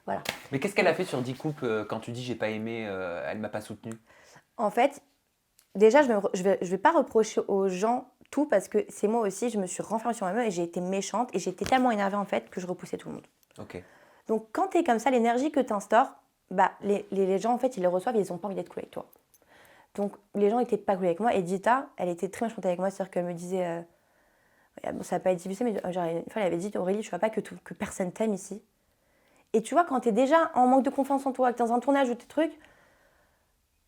Voilà. Mais qu'est-ce qu'elle a fait sur 10 coupes quand tu dis j'ai pas aimé, elle m'a pas soutenue? En fait, déjà, je vais pas reprocher aux gens tout parce que c'est moi aussi, je me suis renfermée sur moi-même et j'ai été méchante et j'étais tellement énervée en fait que je repoussais tout le monde. Ok. Donc quand tu es comme ça, l'énergie que tu instaures, bah, les gens en fait, ils le reçoivent et ils ont pas envie d'être cool avec toi. Donc les gens étaient pas cool avec moi et Dita, elle était très méchante avec moi, c'est-à-dire qu'elle me disait, bon, ça n'a pas été difficile, mais genre, une fois elle avait dit, Aurélie, je vois pas que personne t'aime ici. Et tu vois, quand tu es déjà en manque de confiance en toi, que tu es dans un tournage ou tes trucs,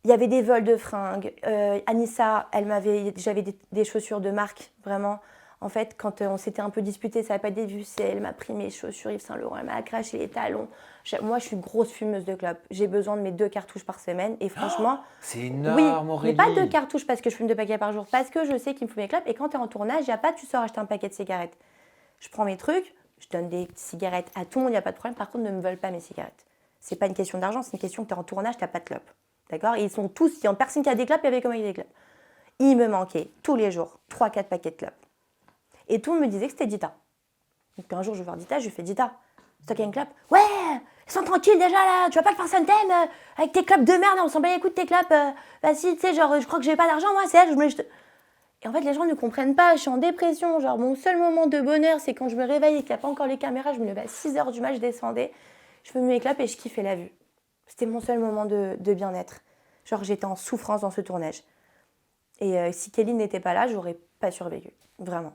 il y avait des vols de fringues. Anissa, j'avais des chaussures de marque, vraiment. En fait, quand on s'était un peu disputé, ça n'avait pas été vu, elle m'a pris mes chaussures Yves Saint Laurent, elle m'a craché les talons. Moi, je suis grosse fumeuse de clope. J'ai besoin de mes 2 cartouches par semaine. Et franchement, c'est énorme, oui, Aurélie. mais pas 2 cartouches parce que je fume 2 paquets par jour, parce que je sais qu'il me faut mes clopes. Et quand tu es en tournage, il n'y a pas, tu sors acheter un paquet de cigarettes. Je prends mes trucs, je donne des cigarettes à tout le monde, il n'y a pas de problème. Par contre, ne me veulent pas mes cigarettes. C'est pas une question d'argent, c'est une question que tu es en tournage, tu n'as pas de clopes. D'accord? Et ils sont tous, il y a personne qui a des clopes, il y avait comme il y a des clopes. Il me manquait tous les jours 3-4 paquets de clopes. Et tout le monde me disait que c'était Dita. Donc un jour, je vais voir Dita, je lui fais Dita, c'est toi qui as une clope? Ouais, ils sont tranquilles déjà là, tu vois pas que personne t'aime avec tes clopes de merde, on s'en bat les couilles de tes clopes. Bah si, tu sais, genre, je crois que j'ai pas d'argent, moi, c'est elle, Et en fait, les gens ne comprennent pas, je suis en dépression. Genre, mon seul moment de bonheur, c'est quand je me réveille et qu'il n'y a pas encore les caméras, je me lève à 6h du mat, je descendais, je fumais mes clopes et je kiffais la vue. C'était mon seul moment de bien-être. Genre, j'étais en souffrance dans ce tournage. Et si Kelly n'était pas là, j'aurais pas survécu. Vraiment.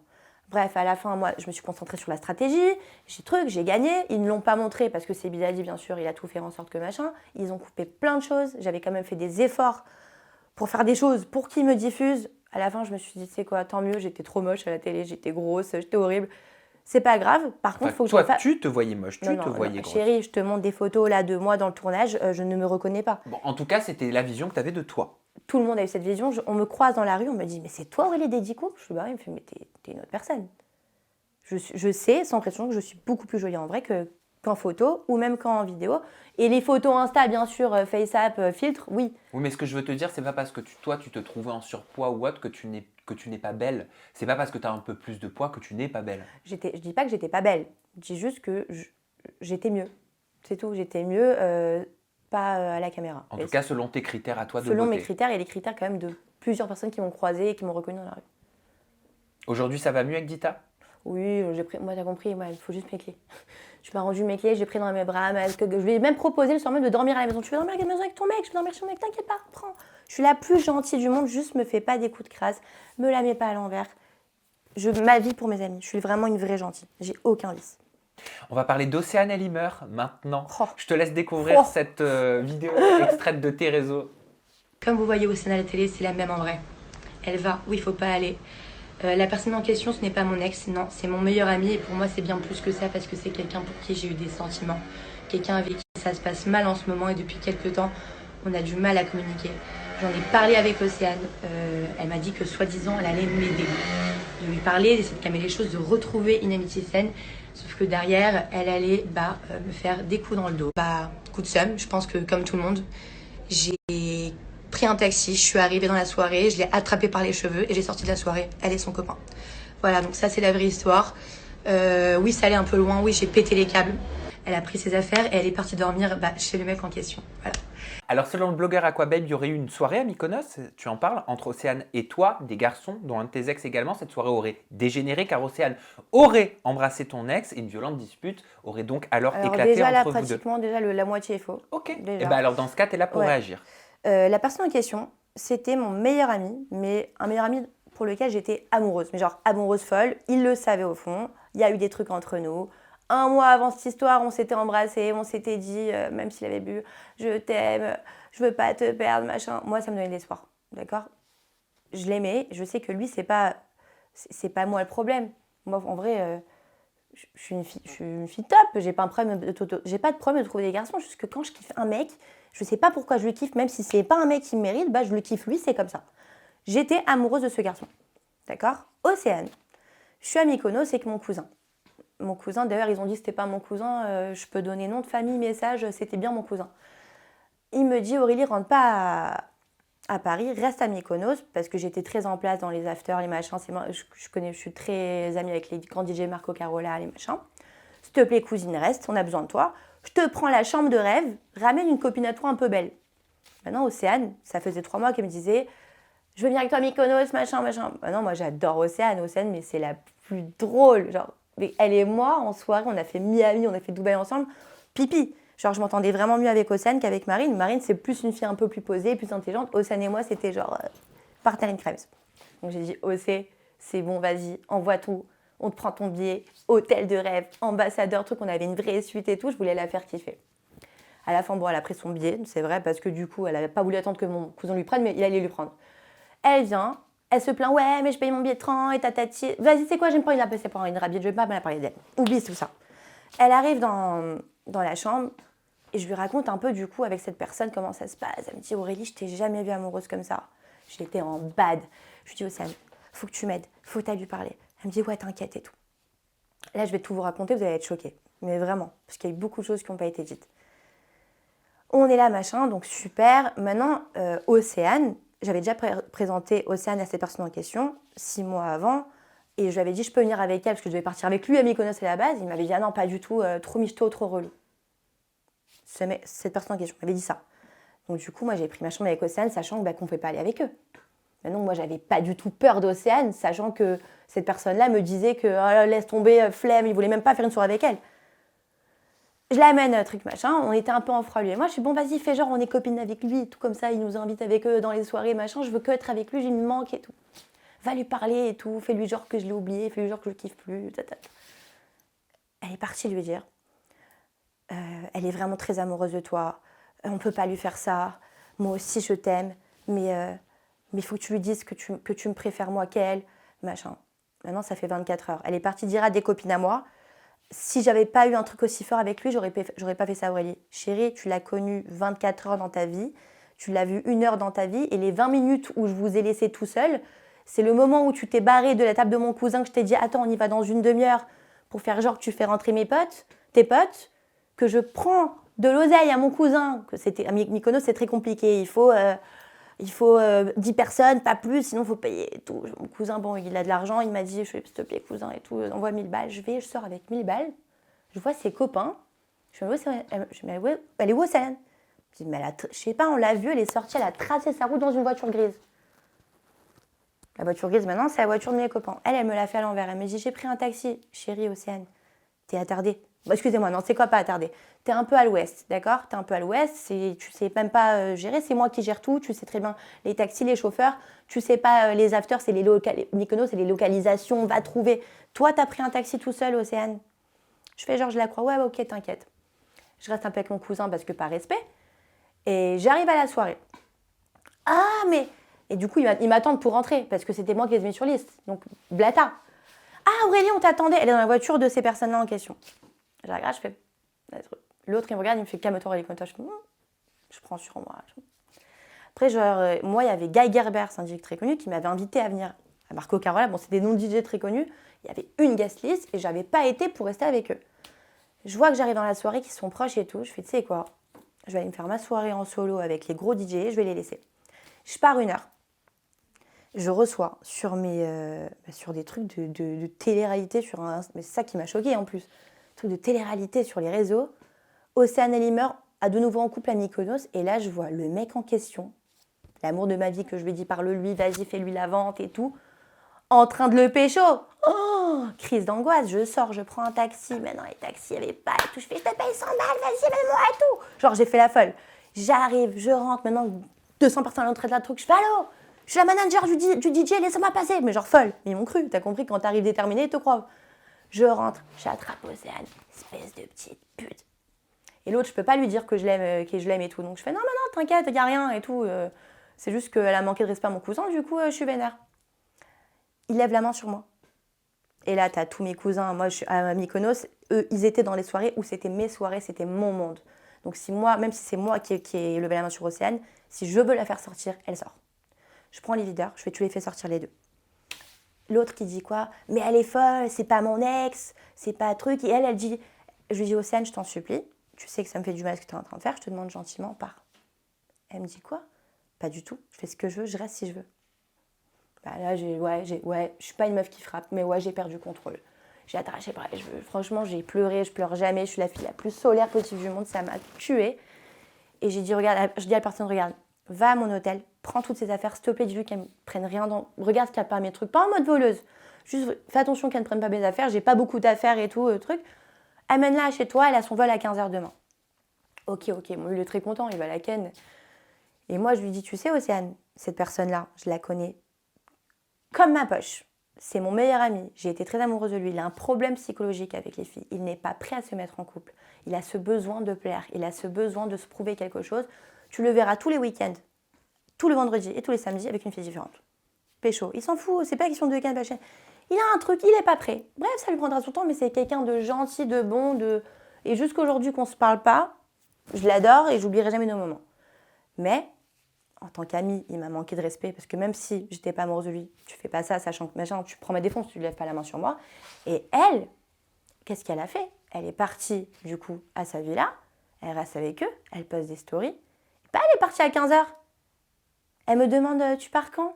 Bref, à la fin, moi, je me suis concentrée sur la stratégie. J'ai gagné. Ils ne l'ont pas montré parce que c'est Bilali, bien sûr, il a tout fait en sorte que machin. Ils ont coupé plein de choses. J'avais quand même fait des efforts pour faire des choses pour qu'ils me diffusent. À la fin, je me suis dit, c'est quoi, tant mieux, j'étais trop moche à la télé, j'étais grosse, j'étais horrible. C'est pas grave. Par contre, faut que toi, je fasse. tu te voyais moche, tu te voyais grosse. Chérie, je te montre des photos là de moi dans le tournage, je ne me reconnais pas. Bon, en tout cas, c'était la vision que tu avais de toi. Tout le monde a eu cette vision. On me croise dans la rue, on me dit, mais c'est toi Aurélie Desdicou? Je dis, bah oui, il me fait, mais t'es une autre personne. Je sais, sans pression, que je suis beaucoup plus jolie en vrai qu'en photo ou même qu'en vidéo. Et les photos Insta, bien sûr, FaceApp, filtre, oui. Oui, mais ce que je veux te dire, c'est pas parce que toi, tu te trouvais en surpoids ou autre que tu n'es pas belle. C'est pas parce que tu as un peu plus de poids que tu n'es pas belle. Je dis pas que j'étais pas belle. Je dis juste que j'étais mieux. C'est tout, j'étais mieux, pas à la caméra. En tout cas, selon tes critères à toi de selon beauté. mes critères et les critères quand même de plusieurs personnes qui m'ont croisée et qui m'ont reconnue dans la rue. Aujourd'hui, ça va mieux avec Dita? Oui, moi t'as compris, il faut juste mes clés. Je m'ai rendu mes clés, j'ai pris dans mes bras, je lui ai même proposé le soir même de dormir à la maison. Tu veux dormir à la maison avec ton mec? Je veux dormir chez ton mec, t'inquiète pas, prends. Je suis la plus gentille du monde, juste me fais pas des coups de crasse, me la mets pas à l'envers. Ma vie pour mes amis, je suis vraiment une vraie gentille, j'ai aucun vice. On va parler d'Océane Elimer maintenant. Oh. Je te laisse découvrir cette vidéo extraite de tes réseaux. Comme vous voyez Océane à la télé, c'est la même en vrai. Elle va où il faut pas aller. La personne en question, ce n'est pas mon ex, non, c'est mon meilleur ami. Et pour moi, c'est bien plus que ça parce que c'est quelqu'un pour qui j'ai eu des sentiments. Quelqu'un avec qui ça se passe mal en ce moment et depuis quelques temps, on a du mal à communiquer. J'en ai parlé avec Océane. Elle m'a dit que soi-disant, elle allait m'aider. De lui parler, d'essayer de calmer les choses, de retrouver une amitié saine. Sauf que derrière, elle allait me faire des coups dans le dos. Coup de seum, je pense que comme tout le monde, j'ai pris un taxi, je suis arrivée dans la soirée, je l'ai attrapée par les cheveux et j'ai sorti de la soirée, elle et son copain. Voilà, donc ça c'est la vraie histoire. Oui, ça allait un peu loin, oui, j'ai pété les câbles. Elle a pris ses affaires et elle est partie dormir chez le mec en question. Voilà. Alors selon le blogueur Aquababe, il y aurait eu une soirée à Mykonos, tu en parles, entre Océane et toi, des garçons, dont un de tes ex également. Cette soirée aurait dégénéré car Océane aurait embrassé ton ex et une violente dispute aurait donc alors éclaté déjà, entre là, vous deux. pratiquement, la moitié est faux. Ok, et déjà. alors dans ce cas, tu es là pour réagir. La personne en question, c'était mon meilleur ami, mais un meilleur ami pour lequel j'étais amoureuse. Mais genre amoureuse folle, il le savait au fond, il y a eu des trucs entre nous. Un mois avant cette histoire, on s'était embrassés, on s'était dit, même s'il avait bu, je t'aime, je veux pas te perdre, machin. Moi, ça me donnait de l'espoir, d'accord? Je l'aimais, je sais que lui, c'est pas moi le problème. Moi, en vrai, je suis une fille top, j'ai pas de problème de trouver des garçons, juste que quand je kiffe un mec, je sais pas pourquoi je le kiffe, même si c'est pas un mec qui me mérite, je le kiffe lui, c'est comme ça. J'étais amoureuse de ce garçon, d'accord? Océane. Je suis à Mykonos, c'est que mon cousin. Mon cousin, d'ailleurs, ils ont dit que c'était pas mon cousin, je peux donner nom de famille, message, c'était bien mon cousin. Il me dit, Aurélie, rentre pas à Paris, reste à Mykonos, parce que j'étais très en place dans les afters, les machins. Je suis très amie avec les grands DJ Marco Carola, les machins. S'il te plaît, cousine, reste, on a besoin de toi. Je te prends la chambre de rêve, ramène une copine à toi un peu belle. Maintenant, Océane, ça faisait 3 mois qu'elle me disait, je veux venir avec toi à Mykonos, machin. Maintenant, moi, j'adore Océane, mais c'est la plus drôle. Genre, elle et moi, en soirée, on a fait Miami, on a fait Dubaï ensemble, pipi. Genre, je m'entendais vraiment mieux avec Océane qu'avec Marine. Marine, c'est plus une fille un peu plus posée, plus intelligente. Océane et moi, c'était genre partenaire in crimes. Donc, j'ai dit, Océ, c'est bon, vas-y, envoie tout. On te prend ton billet, hôtel de rêve, ambassadeur, truc. On avait une vraie suite et tout. Je voulais la faire kiffer. À la fin, bon, elle a pris son billet, c'est vrai, parce que du coup, elle n'avait pas voulu attendre que mon cousin lui prenne, mais il allait lui prendre. Elle vient, elle se plaint, ouais, mais je paye mon billet de train et tatati. Vas-y, c'est quoi, j'ai pas envie de la passer pour une rabiette, je vais pas me la parler d'elle. Oublie tout ça. Elle arrive dans la chambre et je lui raconte un peu, du coup, avec cette personne, comment ça se passe. Elle me dit, Aurélie, je t'ai jamais vue amoureuse comme ça. J'étais en bad. Je lui dis, Océane, faut que tu m'aides, faut t'aller lui parler. Elle me dit, ouais, t'inquiète et tout. Là, je vais tout vous raconter, vous allez être choqués. Mais vraiment, parce qu'il y a eu beaucoup de choses qui n'ont pas été dites. On est là, machin, donc super. Maintenant, Océane, j'avais déjà présenté Océane à cette personne en question, 6 mois avant, et je lui avais dit, je peux venir avec elle, parce que je devais partir avec lui à Mykonos à la base. Il m'avait dit, ah non, pas du tout, trop michto, trop relou. Cette personne en question m'avait dit ça. Donc du coup, moi, j'ai pris ma chambre avec Océane, sachant qu'on ne pouvait pas aller avec eux. Maintenant, moi, j'avais pas du tout peur d'Océane, sachant que cette personne-là me disait que oh, laisse tomber, flemme, il voulait même pas faire une soirée avec elle. Je l'amène, truc machin, on était un peu en froid lui et moi, je suis bon, vas-y, fais genre, on est copine avec lui, tout comme ça, il nous invite avec eux dans les soirées, machin, je veux que être avec lui, il me manque et tout. Va lui parler et tout, fais-lui genre que je l'ai oublié, fais-lui genre que je le kiffe plus, tata. Elle est partie lui dire, elle est vraiment très amoureuse de toi, on peut pas lui faire ça, moi aussi je t'aime, mais il faut que tu lui dises que tu me préfères moi qu'elle, machin. Maintenant, ça fait 24 heures. Elle est partie dire à des copines à moi, si j'avais pas eu un truc aussi fort avec lui, j'aurais pas fait ça, Aurélie. Chérie, tu l'as connu 24 heures dans ta vie, tu l'as vu 1 heure dans ta vie, et les 20 minutes où je vous ai laissé tout seul, c'est le moment où tu t'es barré de la table de mon cousin, que je t'ai dit, attends, on y va dans une demi-heure, pour faire genre que tu fais rentrer tes potes, que je prends de l'oseille à mon cousin, à Mykonos, c'est très compliqué, il faut 10 personnes, pas plus, sinon il faut payer et tout. Mon cousin, bon, il a de l'argent, il m'a dit, s'il te plaît, cousin, et tout, envoie 1000 balles. Je sors avec 1000 balles, je vois ses copains, je me dis, elle est où, Océane? Je dis, mais je sais pas, on l'a vue, elle est sortie, elle a tracé sa route dans une voiture grise. La voiture grise, maintenant, c'est la voiture de mes copains. Elle me l'a fait à l'envers. Elle me dit, j'ai pris un taxi. Chérie, Océane, t'es attardée. Bon, excusez-moi, non, c'est quoi pas attardée? T'es un peu à l'ouest, d'accord? T'es un peu à l'ouest, tu sais même pas gérer, c'est moi qui gère tout, tu sais très bien les taxis, les chauffeurs, tu sais pas les afters, c'est Mykonos, c'est les localisations, va trouver. Toi, t'as pris un taxi tout seul, Océane. Je fais genre, je la crois, ouais, ok, t'inquiète. Je reste un peu avec mon cousin parce que par respect. Et j'arrive à la soirée. Ah, mais... Et du coup, ils m'attendent pour rentrer, parce que c'était moi qui les ai mis sur liste. Donc, blata. Ah, Aurélie, on t'attendait. Elle est dans la voiture de ces personnes-là en question. Je regarde, je fais... L'autre, il me regarde, il me fait calme-toi, Aurélie, calme-toi. Je prends sur moi. Après, genre, moi, il y avait Guy Gerber, c'est un DJ très connu, qui m'avait invité à venir à Marco Carola. Bon, c'est des noms de DJ très connus. Il y avait une guest list et j'avais pas été pour rester avec eux. Je vois que j'arrive dans la soirée, qu'ils sont proches et tout. Je fais, tu sais quoi, je vais aller me faire ma soirée en solo avec les gros DJ, je vais les laisser. Je pars 1 heure. Je reçois sur des trucs de télé-réalité, mais c'est ça qui m'a choquée en plus. Trucs de télé-réalité sur les réseaux. Océane Elimer a de nouveau en couple à Mykonos. Et là, je vois le mec en question, l'amour de ma vie que je lui ai dit, parle-lui, vas-y, fais-lui la vente et tout, en train de le pécho. Oh, crise d'angoisse, je sors, je prends un taxi. Maintenant, les taxis, il n'y avait pas et tout. Je fais, je te paye 100 balles, vas-y, mets-moi et tout. Genre, j'ai fait la folle. J'arrive, je rentre, maintenant, 200 personnes à l'entrée de la truc. Je fais, allô, je suis la manager du DJ, laissez-moi passer. Mais genre folle, mais ils m'ont cru, t'as compris, quand t'arrives déterminé, ils te croient. Je rentre, j'attrape Océane, espèce de petite pute. Et l'autre, je peux pas lui dire que je l'aime et tout. Donc je fais, non, t'inquiète, y a rien et tout. C'est juste qu'elle a manqué de respect à mon cousin, du coup, je suis vénère. Il lève la main sur moi. Et là, t'as tous mes cousins. Moi, je suis à Mykonos. Eux, ils étaient dans les soirées où c'était mes soirées, c'était mon monde. Donc même si c'est moi qui ai levé la main sur Océane, si je veux la faire sortir, elle sort. Je prends les leaders, tu les fais sortir les deux. L'autre qui dit quoi? Mais elle est folle, c'est pas mon ex, c'est pas un truc. Et elle dit, je lui dis, Océane, je t'en supplie, tu sais que ça me fait du mal ce que tu es en train de faire, je te demande gentiment, pars. Elle me dit quoi? Pas du tout. Je fais ce que je veux, je reste si je veux. Bah là, je suis pas une meuf qui frappe, mais ouais, j'ai perdu le contrôle. J'ai arraché par les cheveux. Franchement, j'ai pleuré, je pleure jamais. Je suis la fille la plus solaire positive du monde, ça m'a tuée. Et j'ai dit, regarde, je dis à la personne, regarde, va à mon hôtel, prends toutes ces affaires, s'il te plaît, dis-lui qu'elle ne prenne rien dans. Regarde qu'elle pas mes trucs, pas en mode voleuse. Juste fais attention qu'elle ne prenne pas mes affaires, j'ai pas beaucoup d'affaires et tout, truc. Amène-la chez toi, elle a son vol à 15h demain. Ok, bon, il est très content, il va la ken. Et moi, je lui dis, tu sais, Océane, cette personne-là, je la connais comme ma poche. C'est mon meilleur ami, j'ai été très amoureuse de lui. Il a un problème psychologique avec les filles. Il n'est pas prêt à se mettre en couple. Il a ce besoin de plaire, il a ce besoin de se prouver quelque chose. Tu le verras tous les week-ends, tous les vendredis et tous les samedis avec une fille différente. Pécho, il s'en fout, c'est pas question de week-end. Il a un truc, il n'est pas prêt. Bref, ça lui prendra son temps, mais c'est quelqu'un de gentil, de bon, Et jusqu'à aujourd'hui qu'on ne se parle pas, je l'adore et j'oublierai jamais nos moments. Mais en tant qu'ami, il m'a manqué de respect parce que même si j'étais pas amoureuse de lui, tu fais pas ça, sachant que machin, tu prends ma défense, tu ne lèves pas la main sur moi. Et elle, qu'est-ce qu'elle a fait? Elle est partie du coup à sa villa, elle reste avec eux, elle poste des stories. Bah, elle est partie à 15h. Elle me demande, tu pars quand?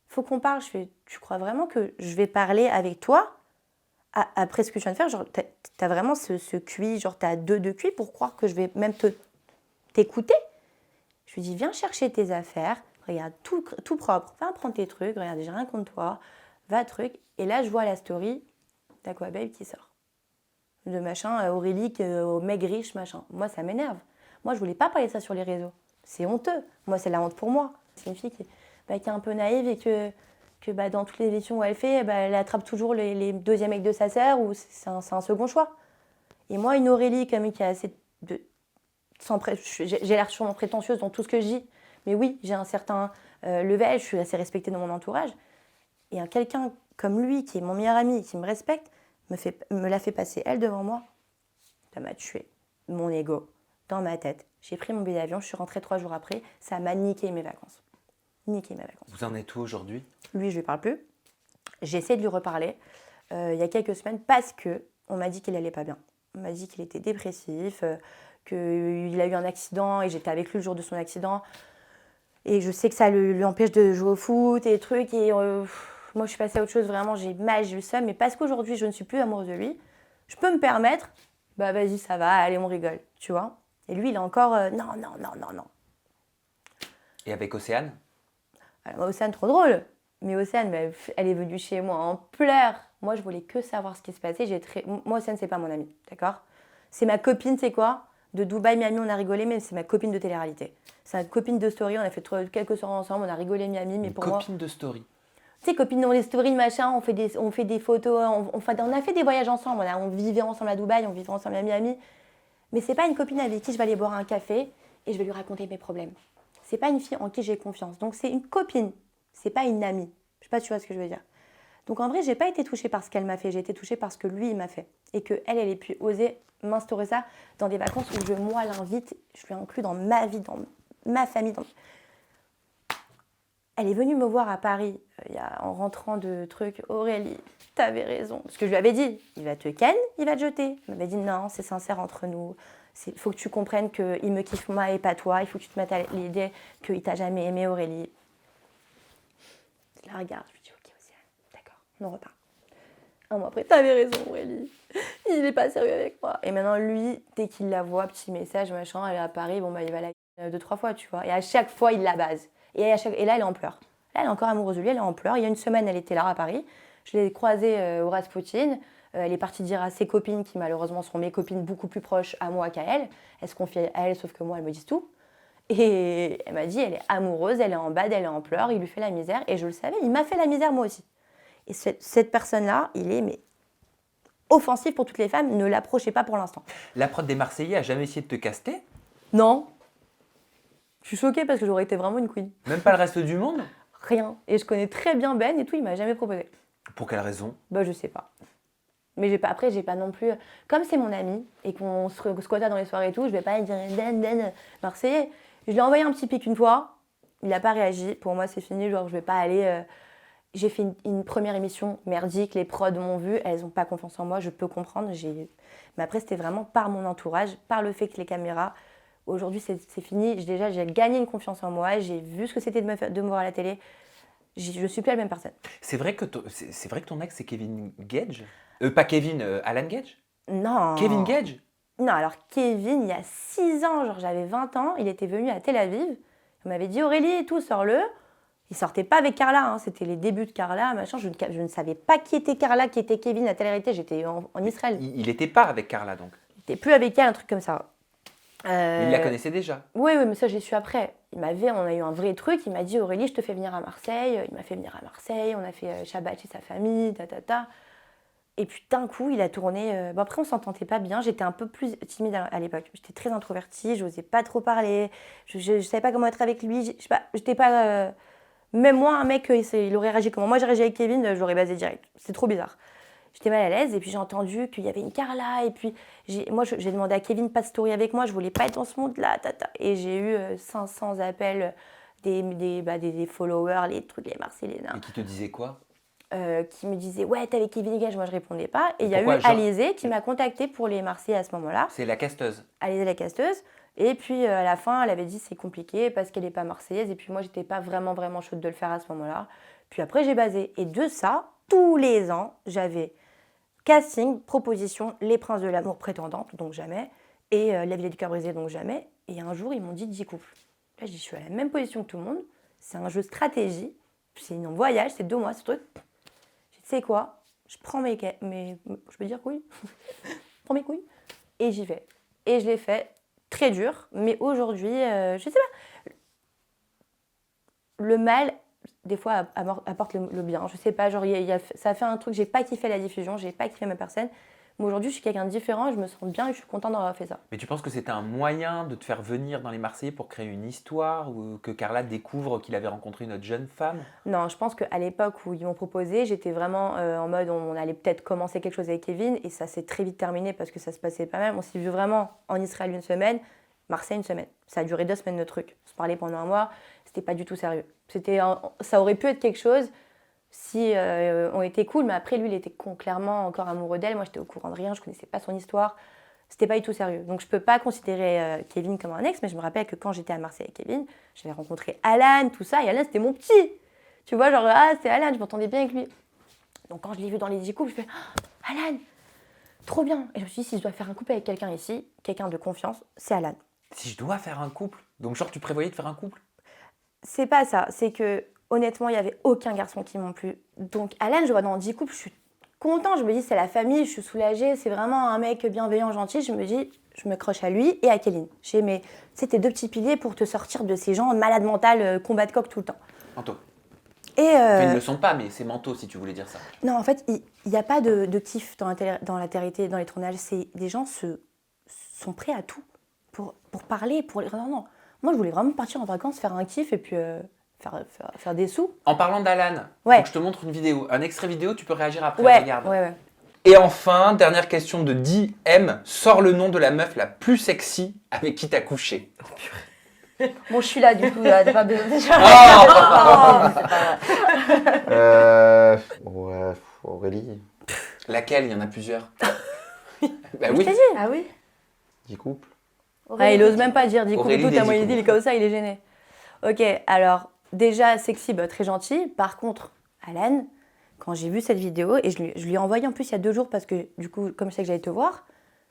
Faut qu'on parle. Je fais, tu crois vraiment que je vais parler avec toi après ce que je viens de faire? Genre, t'as vraiment ce QI, genre t'as deux de QI pour croire que je vais même t'écouter? Je lui dis, viens chercher tes affaires, regarde, tout propre, va prendre tes trucs, regarde, j'ai rien contre toi, va truc. Et là, je vois la story d'Aquababe qui sort. De machin, Aurélie, au mec riche, machin. Moi, ça m'énerve. Moi, je voulais pas parler de ça sur les réseaux. C'est honteux. Moi, c'est la honte pour moi. C'est une fille qui est un peu naïve et que dans toutes les émissions où elle fait, elle attrape toujours les deuxièmes mecs de sa sœur ou c'est un second choix. Et moi, une Aurélie comme qui a assez de... J'ai l'air sûrement prétentieuse dans tout ce que je dis. Mais oui, j'ai un certain level, je suis assez respectée dans mon entourage. Et quelqu'un comme lui, qui est mon meilleur ami, qui me respecte, me l'a fait passer, elle, devant moi. Ça m'a tué. Mon ego, dans ma tête. J'ai pris mon billet d'avion, je suis rentrée 3 jours après. Ça m'a niqué mes vacances. Vous en êtes où aujourd'hui? Lui, je ne lui parle plus. J'ai essayé de lui reparler il y a quelques semaines parce qu'on m'a dit qu'il n'allait pas bien. On m'a dit qu'il était dépressif, qu'il a eu un accident et j'étais avec lui le jour de son accident. Et je sais que ça lui empêche de jouer au foot et des trucs. Et moi, je suis passée à autre chose, vraiment, j'ai mal, j'ai eu ça. Mais parce qu'aujourd'hui, je ne suis plus amoureuse de lui, je peux me permettre, bah vas-y, ça va, allez, on rigole, tu vois. Et lui, il est encore, non. Et avec Océane? Alors, Océane, trop drôle. Mais Océane, elle est venue chez moi en pleurs. Moi, je voulais que savoir ce qui se passait. Moi, Océane, c'est pas mon amie, d'accord? C'est ma copine, c'est quoi? De Dubaï, Miami, on a rigolé, mais c'est ma copine de télé-réalité. C'est ma copine de story, on a fait quelques soirées ensemble, on a rigolé Miami, mais pour moi... Copine de story? Tu sais, copine dans les stories, machin, on fait des photos, on a fait des voyages ensemble, on vivait ensemble à Dubaï, on vivait ensemble à Miami. Mais c'est pas une copine avec qui je vais aller boire un café et je vais lui raconter mes problèmes. C'est pas une fille en qui j'ai confiance. Donc c'est une copine, c'est pas une amie. Je sais pas si tu vois ce que je veux dire. Donc en vrai, j'ai pas été touchée par ce qu'elle m'a fait, j'ai été touchée par ce que lui il m'a fait. Et qu'elle ait pu oser m'instaurer ça dans des vacances où moi l'invite, je lui inclus dans ma vie, dans ma famille. Elle est venue me voir à Paris en rentrant de trucs. Aurélie, t'avais raison. Parce que je lui avais dit, il va te ken, il va te jeter. Elle m'avait dit non, c'est sincère entre nous. Il faut que tu comprennes qu'il me kiffe moi et pas toi. Il faut que tu te mettes à l'idée qu'il t'a jamais aimé, Aurélie. Je la regarde, je lui dis ok, Océane, d'accord, on en reparle. Un mois après, t'avais raison, Aurélie. Il n'est pas sérieux avec moi. Et maintenant, lui, dès qu'il la voit, petit message, machin, elle est à Paris, il va la 2-3 fois, tu vois. Et à chaque fois, il la base. Et là, elle est en pleurs. Là, elle est encore amoureuse de lui, elle est en pleurs. Il y a une semaine, elle était là à Paris. Je l'ai croisée au Rasputin. Elle est partie dire à ses copines, qui malheureusement sont mes copines beaucoup plus proches à moi qu'à elle. Elle se confie à elle, sauf que moi, elles me disent tout. Et elle m'a dit, elle est amoureuse, elle est en bad, elle est en pleurs, il lui fait la misère. Et je le savais, il m'a fait la misère moi aussi. Et cette personne-là, il est offensif pour toutes les femmes, ne l'approchez pas pour l'instant. La prod des Marseillais a jamais essayé de te caster? Non. Je suis choquée parce que j'aurais été vraiment une queen. Même pas le reste du monde? Rien. Et je connais très bien Ben et tout, il m'a jamais proposé. Pour quelle raison? Je sais pas. Mais j'ai pas non plus... Comme c'est mon ami et qu'on se squatta dans les soirées et tout, je vais pas dire Ben, Marseillais. Je lui ai envoyé un petit pic une fois, il a pas réagi. Pour moi, c'est fini, genre je vais pas aller... J'ai fait une première émission merdique, les prods m'ont vu, elles n'ont pas confiance en moi, je peux comprendre. Mais après, c'était vraiment par mon entourage, par le fait que les caméras, Aujourd'hui, c'est fini. Déjà, j'ai gagné une confiance en moi. J'ai vu ce que c'était de me voir à la télé. Je suis plus la même personne. C'est vrai que ton ex, c'est Kevin Gage? Pas Kevin, Alan Gage? Non. Kevin Gage? Non, alors Kevin, il y a 6 ans, genre j'avais 20 ans, il était venu à Tel Aviv. Il m'avait dit Aurélie et tout, sors-le. Il sortait pas avec Carla, hein, c'était les débuts de Carla, machin. Je ne savais pas qui était Carla, qui était Kevin à télé-réalité. J'étais en Israël. Il était pas avec Carla donc. Il était plus avec elle, un truc comme ça. Il la connaissait déjà. Oui, mais ça j'ai su après. On a eu un vrai truc. Il m'a dit Aurélie, je te fais venir à Marseille. Il m'a fait venir à Marseille. On a fait Shabbat chez sa famille, ta. Et puis d'un coup, il a tourné. Bon, après, on s'entendait pas bien. J'étais un peu plus timide à l'époque. J'étais très introvertie. Je n'osais pas trop parler. Je ne savais pas comment être avec lui. Je sais pas, j'étais pas. Même moi, un mec, il aurait réagi comment moi j'ai réagi avec Kevin, je l'aurais basé direct. C'est trop bizarre. J'étais mal à l'aise et puis j'ai entendu qu'il y avait une Carla. Et puis j'ai demandé à Kevin pas de story avec moi. Je voulais pas être dans ce monde-là. Et j'ai eu 500 appels des followers, les trucs, les Marseillais. Et qui te disaient quoi? Qui me disait ouais t'es avec Kevin Gage, moi je répondais pas et il y a eu Pourquoi, Alizée qui m'a contactée pour les Marseillais à ce moment-là. C'est la casteuse. Alizée la casteuse et puis à la fin elle avait dit c'est compliqué parce qu'elle est pas marseillaise et puis moi j'étais pas vraiment chaude de le faire à ce moment-là. Puis après j'ai basé et de ça tous les ans j'avais casting, proposition, les princes de l'amour prétendantes donc jamais et la villa du cœur brisé donc jamais et un jour ils m'ont dit 10 couples. Là je suis à la même position que tout le monde, c'est un jeu de stratégie, c'est un voyage, c'est 2 mois ce truc. Tu sais quoi? Je prends mes je peux dire couilles? Je prends mes couilles et j'y vais. Et je l'ai fait très dur, mais aujourd'hui, je sais pas. Le mal, des fois, apporte le bien. Je sais pas, genre, ça a fait un truc, j'ai pas kiffé la diffusion, j'ai pas kiffé ma personne. Mais aujourd'hui, je suis quelqu'un de différent et je me sens bien et je suis contente d'avoir fait ça. Mais tu penses que c'était un moyen de te faire venir dans les Marseillais pour créer une histoire ou que Carla découvre qu'il avait rencontré une autre jeune femme? Non, je pense qu'à l'époque où ils m'ont proposé, j'étais vraiment en mode on allait peut-être commencer quelque chose avec Kevin et ça s'est très vite terminé parce que ça se passait pas mal. On s'est vu vraiment en Israël 1 semaine, Marseille 1 semaine. Ça a duré 2 semaines de truc. On se parlait pendant 1 mois, c'était pas du tout sérieux. Ça aurait pu être quelque chose si on était cool, mais après lui il était clairement encore amoureux d'elle. Moi j'étais au courant de rien, je connaissais pas son histoire. C'était pas du tout sérieux. Donc je peux pas considérer Kevin comme un ex, mais je me rappelle que quand j'étais à Marseille avec Kevin, j'avais rencontré Alan, tout ça, et Alan c'était mon petit. Tu vois, genre, c'est Alan, je m'entendais bien avec lui. Donc quand je l'ai vu dans les 10 couples, je fais Alan, trop bien. Et je me suis dit, si je dois faire un couple avec quelqu'un ici, quelqu'un de confiance, c'est Alan. Si je dois faire un couple? Donc genre tu prévoyais de faire un couple? C'est pas ça, c'est que honnêtement, il n'y avait aucun garçon qui m'ont plu. Donc Alan, je vois dans 10 couples, je suis contente, je me dis c'est la famille, je suis soulagée, c'est vraiment un mec bienveillant, gentil. Je me dis, je me croche à lui et à Kéline. J'ai mes, c'était 2 petits piliers pour te sortir de ces gens malades mentales, combat de coq tout le temps. Manteau. Et Enfin, ils ne le sont pas, mais c'est manteau si tu voulais dire ça. Non, en fait, il n'y a pas de kiff dans la télé, dans les tournages. Les gens sont prêts à tout pour parler, non. Moi, je voulais vraiment partir en vacances, faire un kiff et puis faire des sous. En parlant d'Alan, Ouais. faut que je te montre une vidéo, un extrait vidéo, tu peux réagir après, Ouais, regarde. ouais. Et enfin, dernière question de DM, sors le nom de la meuf la plus sexy avec qui t'as couché. Bon, je suis là, du coup, t'as pas besoin déjà. Ouais, Aurélie, Laquelle? Il y en a plusieurs. Bah Je oui. t'ai dit. Ah oui? 10 couples. Il ose même pas dire 10 couples, Aurélie tout des à moi, 10 il est couples. comme ça, il est gêné. Ok, alors, déjà, sexy, très gentil. Par contre, Alan, quand j'ai vu cette vidéo, et je lui ai envoyé en plus il y a 2 jours, parce que du coup, comme je sais que j'allais te voir,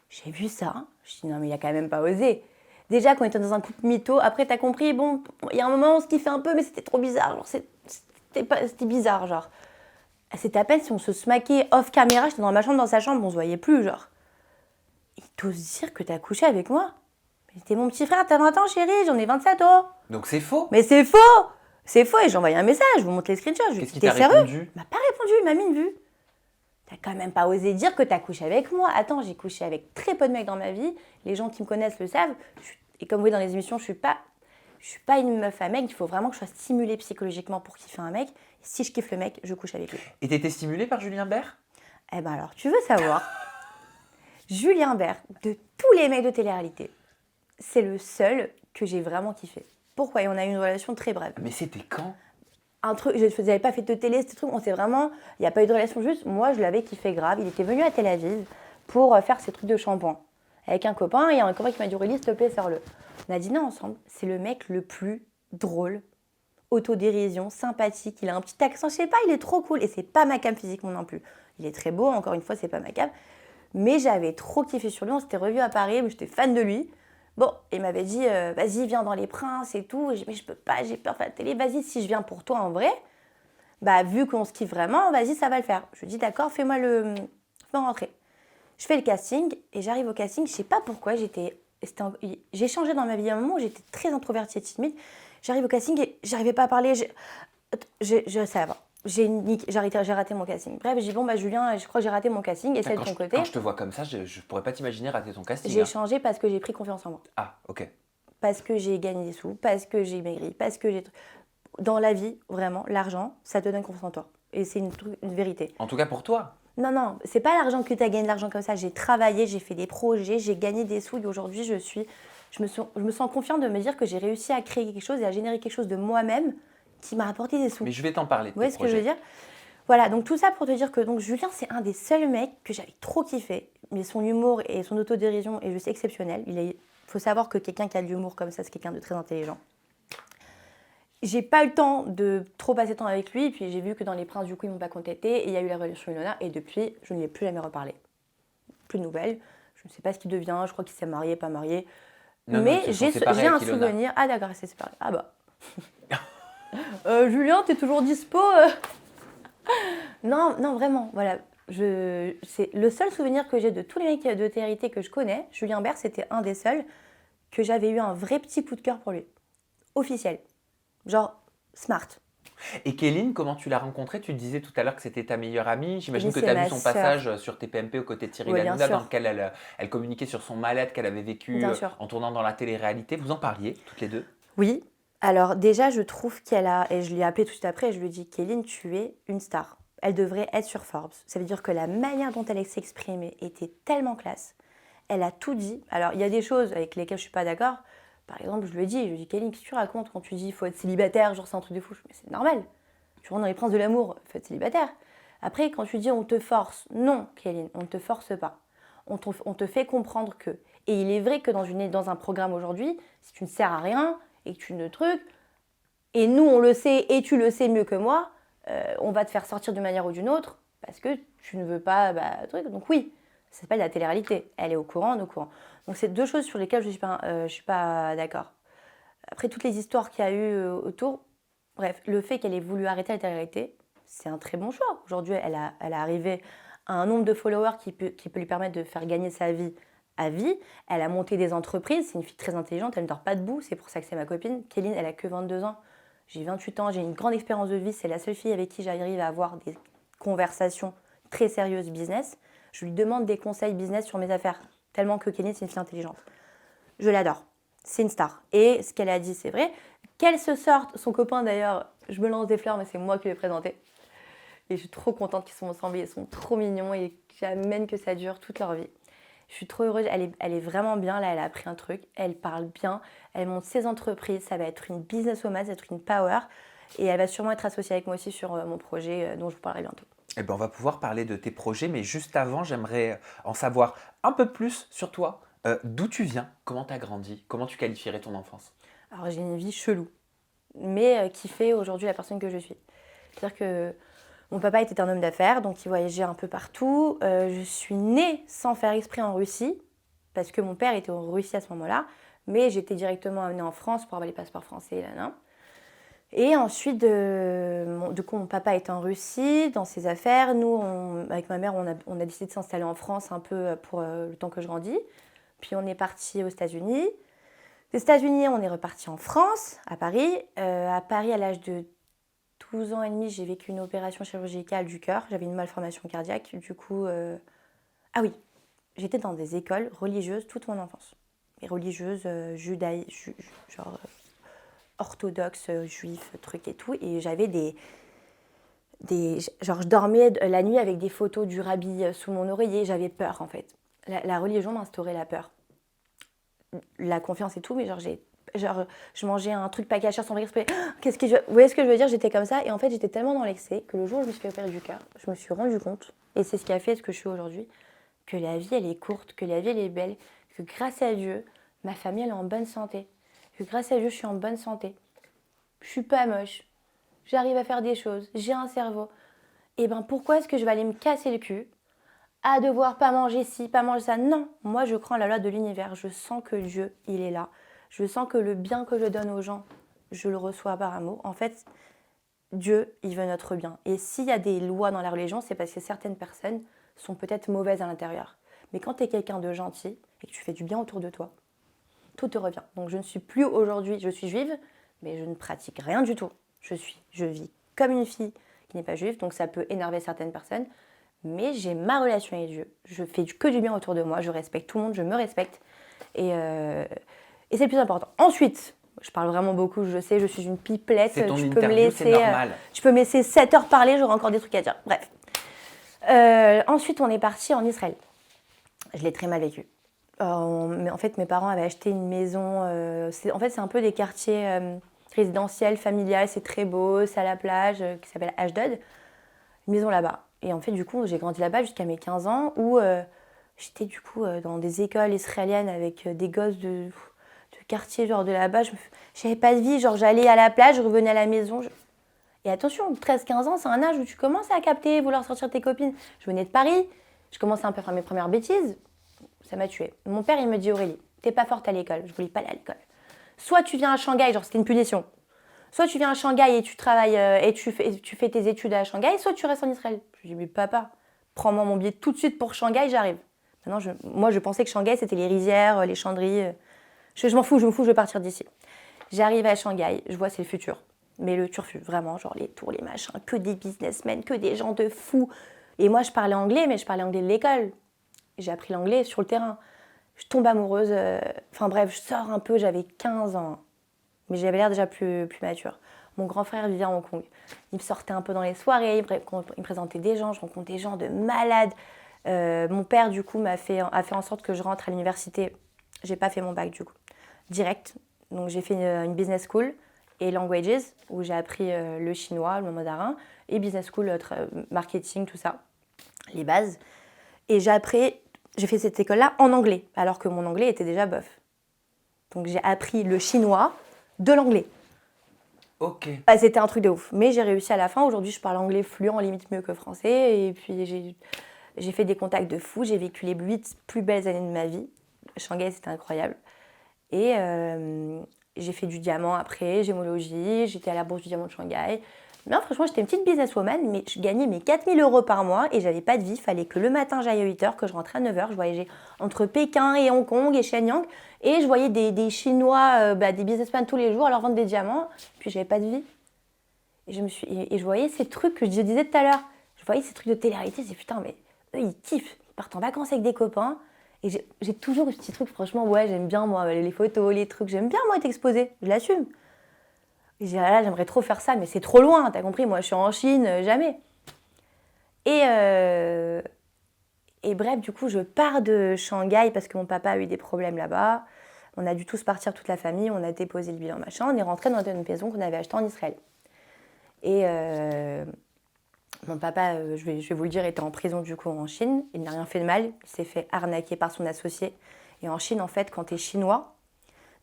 j'ai vu ça, je me suis dit non mais il a quand même pas osé. Déjà, quand on était dans un couple mytho, après t'as compris, bon, il y a un moment on se kiffait un peu, mais c'était trop bizarre, genre c'était bizarre, genre. C'était à peine si on se smaquait off caméra, j'étais dans ma chambre, dans sa chambre, on se voyait plus, genre. Il t'ose dire que t'as couché avec moi? Mais t'es mon petit frère, t'as 20 ans chérie, j'en ai 27 ans. Donc c'est faux. Mais c'est faux! C'est faux, et j'ai envoyé un message, je vous montre les screenshots. Je lui ai Qu'est-ce dit, qu'il t'es t'a sérieux? répondu? Il m'a pas répondu, il m'a mis une vue. T'as quand même pas osé dire que t'as couché avec moi. Attends, j'ai couché avec très peu de mecs dans ma vie. Les gens qui me connaissent le savent. Et comme vous voyez dans les émissions, je suis pas une meuf à mec. Il faut vraiment que je sois stimulée psychologiquement pour kiffer un mec. Et si je kiffe le mec, je couche avec lui. Et t'étais stimulée par Julien Bert? Eh ben alors, tu veux savoir, Julien Bert, de tous les mecs de télé-réalité, c'est le seul que j'ai vraiment kiffé. Pourquoi? Et on a eu une relation très brève. Mais c'était quand? Un truc, je n'avais pas fait de télé, ce truc, on s'est vraiment, il n'y a pas eu de relation juste, moi je l'avais kiffé grave, il était venu à Tel Aviv pour faire ses trucs de shampoing avec un copain, et il y a un copain qui m'a dit Aurélie s'il te plaît sors-le. On a dîné ensemble. C'est le mec le plus drôle, autodérision, sympathique. Il a un petit accent, je sais pas, il est trop cool. Et c'est pas ma came physiquement non plus. Il est très beau, encore une fois, c'est pas ma came. Mais j'avais trop kiffé sur lui. On s'était revus à Paris, j'étais fan de lui. Bon, il m'avait dit, vas-y, viens dans Les Princes et tout. Mais je peux pas, j'ai peur de la télé. Vas-y, si je viens pour toi en vrai, bah vu qu'on se kiffe vraiment, vas-y, ça va le faire. Je lui dis, d'accord, fais-moi rentrer. Je fais le casting et j'arrive au casting. Je sais pas pourquoi, j'ai changé dans ma vie à un moment où j'étais très introvertie et timide. J'arrive au casting et j'arrivais pas à parler. Ça va. J'ai raté mon casting. Bref, je dis bon, bah Julien, je crois que j'ai raté mon casting. Essaye de ton côté. Quand je te vois comme ça, je pourrais pas t'imaginer rater ton casting. J'ai changé parce que j'ai pris confiance en moi. Ah, ok. Parce que j'ai gagné des sous, parce que j'ai maigri, parce que j'ai. Dans la vie, vraiment, l'argent, ça te donne confiance en toi. Et c'est une vérité. En tout cas pour toi. Non, c'est pas l'argent que tu as gagné de l'argent comme ça. J'ai travaillé, j'ai fait des projets, j'ai gagné des sous et aujourd'hui, je me sens confiante de me dire que j'ai réussi à créer quelque chose et à générer quelque chose de moi-même qui m'a rapporté des sous. Mais je vais t'en parler. Vous voyez ce que je veux dire? Voilà, donc tout ça pour te dire que donc, Julien, c'est un des seuls mecs que j'avais trop kiffé. Mais son humour et son autodérision est juste exceptionnel. Il faut savoir que quelqu'un qui a de l'humour comme ça, c'est quelqu'un de très intelligent. J'ai pas eu le temps de trop passer de temps avec lui, puis j'ai vu que dans Les Princes, du coup, ils m'ont pas contacté, et il y a eu la relation Ilona, et depuis, je ne l'ai plus jamais reparlé. Plus de nouvelles, je ne sais pas ce qu'il devient, je crois qu'il s'est marié, pas marié. Mais j'ai un souvenir. Ah d'accord, c'est séparé. Ah bah. Julien, t'es toujours dispo Non, vraiment, voilà. C'est le seul souvenir que j'ai de tous les mecs de télé que je connais. Julien Bert, c'était un des seuls que j'avais eu un vrai petit coup de cœur pour lui. Officiel. Genre, smart. Et Kéline, comment tu l'as rencontrée? Tu disais tout à l'heure que c'était ta meilleure amie. J'imagine que tu c'est as vu ma son sœur. passage sur TPMP aux côtés de Thierry Oui, bien Lanouna, sûr. dans lequel elle communiquait sur son mal-être qu'elle avait vécu Bien sûr. en tournant dans la télé-réalité. Vous en parliez toutes les deux? Oui. Alors déjà, je trouve qu'elle a, et je l'ai appelée tout de suite après, et je lui ai dit, Kéline, tu es une star. Elle devrait être sur Forbes. Ça veut dire que la manière dont elle s'est exprimée était tellement classe. Elle a tout dit. Alors, il y a des choses avec lesquelles je ne suis pas d'accord. Par exemple, je lui ai dit, Kéline, qu'est-ce que tu racontes quand tu dis qu'il faut être célibataire, genre c'est un truc de fou. Mais c'est normal. Tu rentres dans Les Princes de l'amour, il faut être célibataire. Après, quand tu dis on te force, non, Kéline, on ne te force pas. On te fait comprendre que. Et il est vrai que dans un programme aujourd'hui, si tu ne sers à rien et que tu ne trucs, et nous on le sait et tu le sais mieux que moi, on va te faire sortir d'une manière ou d'une autre parce que tu ne veux pas truc. Donc oui, ça s'appelle la télé-réalité. Elle est au courant, on est au courant. Donc c'est deux choses sur lesquelles je ne suis pas d'accord. Après toutes les histoires qu'il y a eu autour, bref, le fait qu'elle ait voulu arrêter la télé-réalité, c'est un très bon choix. Aujourd'hui, elle est arrivée à un nombre de followers qui peut lui permettre de faire gagner sa vie à vie. Elle a monté des entreprises, c'est une fille très intelligente, elle ne dort pas debout, c'est pour ça que c'est ma copine. Kéline, elle a que 22 ans, j'ai 28 ans, j'ai une grande expérience de vie, c'est la seule fille avec qui j'arrive à avoir des conversations très sérieuses business. Je lui demande des conseils business sur mes affaires, tellement que Kéline, c'est une fille intelligente. Je l'adore, c'est une star. Et ce qu'elle a dit, c'est vrai. Qu'elle se sorte, son copain d'ailleurs, je me lance des fleurs, mais c'est moi qui l'ai présenté. Et je suis trop contente qu'ils sont ensemble, ils sont trop mignons et j'amène que ça dure toute leur vie. Je suis trop heureuse, elle est vraiment bien, là elle a appris un truc, elle parle bien, elle monte ses entreprises, ça va être une businesswoman, ça va être une power et elle va sûrement être associée avec moi aussi sur mon projet dont je vous parlerai bientôt. Eh ben, on va pouvoir parler de tes projets, mais juste avant, j'aimerais en savoir un peu plus sur toi. D'où tu viens? Comment tu as grandi? Comment tu qualifierais ton enfance? Alors j'ai une vie chelou, mais qui fait aujourd'hui la personne que je suis. C'est-à-dire que mon papa était un homme d'affaires, donc il voyageait un peu partout. Je suis née sans faire exprès en Russie, parce que mon père était en Russie à ce moment-là, mais j'étais directement amenée en France pour avoir les passeports français. Là. Et ensuite, du coup, mon papa était en Russie, dans ses affaires. Nous, avec ma mère, on a décidé de s'installer en France un peu pour le temps que je grandis. Puis on est parti aux États-Unis. Des États-Unis, on est reparti en France, à Paris. À Paris, à l'âge de 12 ans et demi, j'ai vécu une opération chirurgicale du cœur. J'avais une malformation cardiaque. Du coup, ah oui, j'étais dans des écoles religieuses toute mon enfance. Et religieuses, genre orthodoxes, juifs, trucs et tout. Et j'avais genre je dormais la nuit avec des photos du rabbi sous mon oreiller. J'avais peur en fait. La religion m'instaurait la peur. La confiance et tout, mais je mangeais un truc pas caché sans exprès. Vous voyez ce que je veux dire? J'étais comme ça et en fait j'étais tellement dans l'excès que le jour où je me suis fait opérer du cœur, je me suis rendu compte, et c'est ce qui a fait ce que je suis aujourd'hui, que la vie elle est courte, que la vie elle est belle, que grâce à Dieu, ma famille, elle est en bonne santé. Que grâce à Dieu, je suis en bonne santé. Je suis pas moche. J'arrive à faire des choses. J'ai un cerveau. Et ben pourquoi est-ce que je vais aller me casser le cul à devoir pas manger ci, pas manger ça? Non, moi je crois en la loi de l'univers. Je sens que Dieu, il est là. Je sens que le bien que je donne aux gens, je le reçois par amour. En fait, Dieu, il veut notre bien. Et s'il y a des lois dans la religion, c'est parce que certaines personnes sont peut-être mauvaises à l'intérieur. Mais quand tu es quelqu'un de gentil et que tu fais du bien autour de toi, tout te revient. Donc je ne suis plus aujourd'hui, je suis juive, mais je ne pratique rien du tout. Je vis comme une fille qui n'est pas juive, donc ça peut énerver certaines personnes, mais j'ai ma relation avec Dieu. Je fais que du bien autour de moi, je respecte tout le monde, je me respecte, et c'est le plus important. Ensuite, je parle vraiment beaucoup, je sais, je suis une pipelette. C'est ton interview, c'est normal. Tu peux me laisser 7 heures parler, j'aurai encore des trucs à dire. Bref. Ensuite, on est parti en Israël. Je l'ai très mal vécu. Mais en fait, mes parents avaient acheté une maison. C'est un peu des quartiers résidentiels, familiales. C'est très beau, c'est à la plage, qui s'appelle Ashdod. Une maison là-bas. Et en fait, du coup, j'ai grandi là-bas jusqu'à mes 15 ans, où j'étais du coup dans des écoles israéliennes avec des gosses de quartier genre de là-bas. J'avais pas de vie. Genre, j'allais à la plage, je revenais à la maison. Et attention, 13-15 ans, c'est un âge où tu commences à capter, vouloir sortir tes copines. Je venais de Paris, je commençais un peu à faire mes premières bêtises. Ça m'a tuée. Mon père, il me dit, Aurélie, t'es pas forte à l'école. Je voulais pas aller à l'école. Soit tu viens à Shanghai, genre c'était une punition. Soit tu viens à Shanghai et tu travailles et tu fais tes études à Shanghai, soit tu restes en Israël. Je lui dis, mais papa, prends-moi mon billet tout de suite pour Shanghai, j'arrive. Maintenant, moi, je pensais que Shanghai, c'était les rizières, les chanderies. Je m'en fous, je vais partir d'ici. J'arrive à Shanghai, je vois, c'est le futur. Mais le turfu, vraiment, genre les tours, les machins, que des businessmen, que des gens de fous. Et moi, je parlais anglais, mais je parlais anglais de l'école. J'ai appris l'anglais sur le terrain. Je tombe amoureuse. Enfin bref, je sors un peu, j'avais 15 ans. Mais j'avais l'air déjà plus mature. Mon grand frère vivait à Hong Kong. Il me sortait un peu dans les soirées, il me présentait des gens, je rencontrais des gens de malades. Mon père, du coup, a fait en sorte que je rentre à l'université. J'ai pas fait mon bac, du coup. Direct. Donc j'ai fait une business school et languages, où j'ai appris le chinois, le mandarin, et business school, marketing, tout ça, les bases. Et j'ai fait cette école-là en anglais, alors que mon anglais était déjà bof. Donc j'ai appris le chinois de l'anglais. Ok. C'était un truc de ouf. Mais j'ai réussi à la fin. Aujourd'hui, je parle anglais fluent, limite mieux que français. Et puis j'ai fait des contacts de fou. J'ai vécu les 8 plus belles années de ma vie. Shanghai, c'était incroyable. Et j'ai fait du diamant après, gémologie, j'étais à la bourse du diamant de Shanghai. Non, franchement, j'étais une petite businesswoman, mais je gagnais mes 4 000 € par mois et j'avais pas de vie. Il fallait que le matin, j'aille à 8 h, que je rentrais à 9 h. Je voyageais entre Pékin et Hong Kong et Shenyang. Et je voyais des Chinois, des businessmen tous les jours à leur vendre des diamants. Puis j'avais pas de vie. Et je voyais ces trucs que je disais tout à l'heure. Je voyais ces trucs de télé-réalité. Je disais, putain, mais eux, ils kiffent. Ils partent en vacances avec des copains. Et j'ai toujours ce petit truc, franchement, ouais, j'aime bien, moi, les photos, les trucs. J'aime bien, moi, être exposée. Je l'assume. Et j'ai là, j'aimerais trop faire ça, mais c'est trop loin, t'as compris, moi je suis en Chine, jamais. Et bref, du coup, je pars de Shanghai parce que mon papa a eu des problèmes là-bas. On a dû tous partir, toute la famille, on a déposé le bilan, machin. On est rentré dans une maison qu'on avait achetée en Israël. Et mon papa, je vais vous le dire, était en prison du coup en Chine. Il n'a rien fait de mal, il s'est fait arnaquer par son associé. Et en Chine, en fait, quand t'es chinois,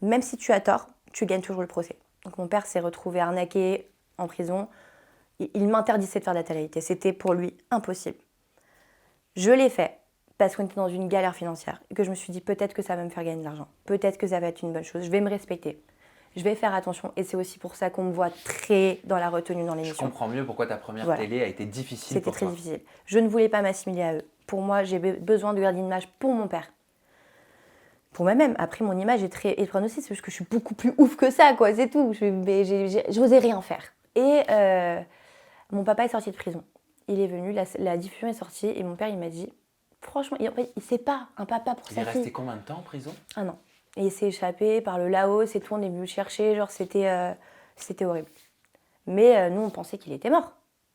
même si tu as tort, tu gagnes toujours le procès. Donc mon père s'est retrouvé arnaqué en prison. Il m'interdisait de faire de la télé-réalité. C'était pour lui impossible. Je l'ai fait parce qu'on était dans une galère financière et que je me suis dit peut-être que ça va me faire gagner de l'argent. Peut-être que ça va être une bonne chose. Je vais me respecter. Je vais faire attention. Et c'est aussi pour ça qu'on me voit très dans la retenue dans l'émission. Je comprends mieux pourquoi ta première télé a été difficile pour toi. C'était très difficile. Je ne voulais pas m'assimiler à eux. Pour moi, j'ai besoin de garder une image pour mon père. Pour moi-même. Après, mon image est très étroite aussi, c'est juste que je suis beaucoup plus ouf que ça, quoi, c'est tout. J'osais rien faire. Et mon papa est sorti de prison. Il est venu, la diffusion est sortie, et mon père, il m'a dit, franchement, il sait pas, un papa pour sa fille. Il est resté combien de temps en prison ? 1 an. Et il s'est échappé par le Laos et tout, on est venu le chercher, genre c'était horrible. Mais nous, on pensait qu'il était mort.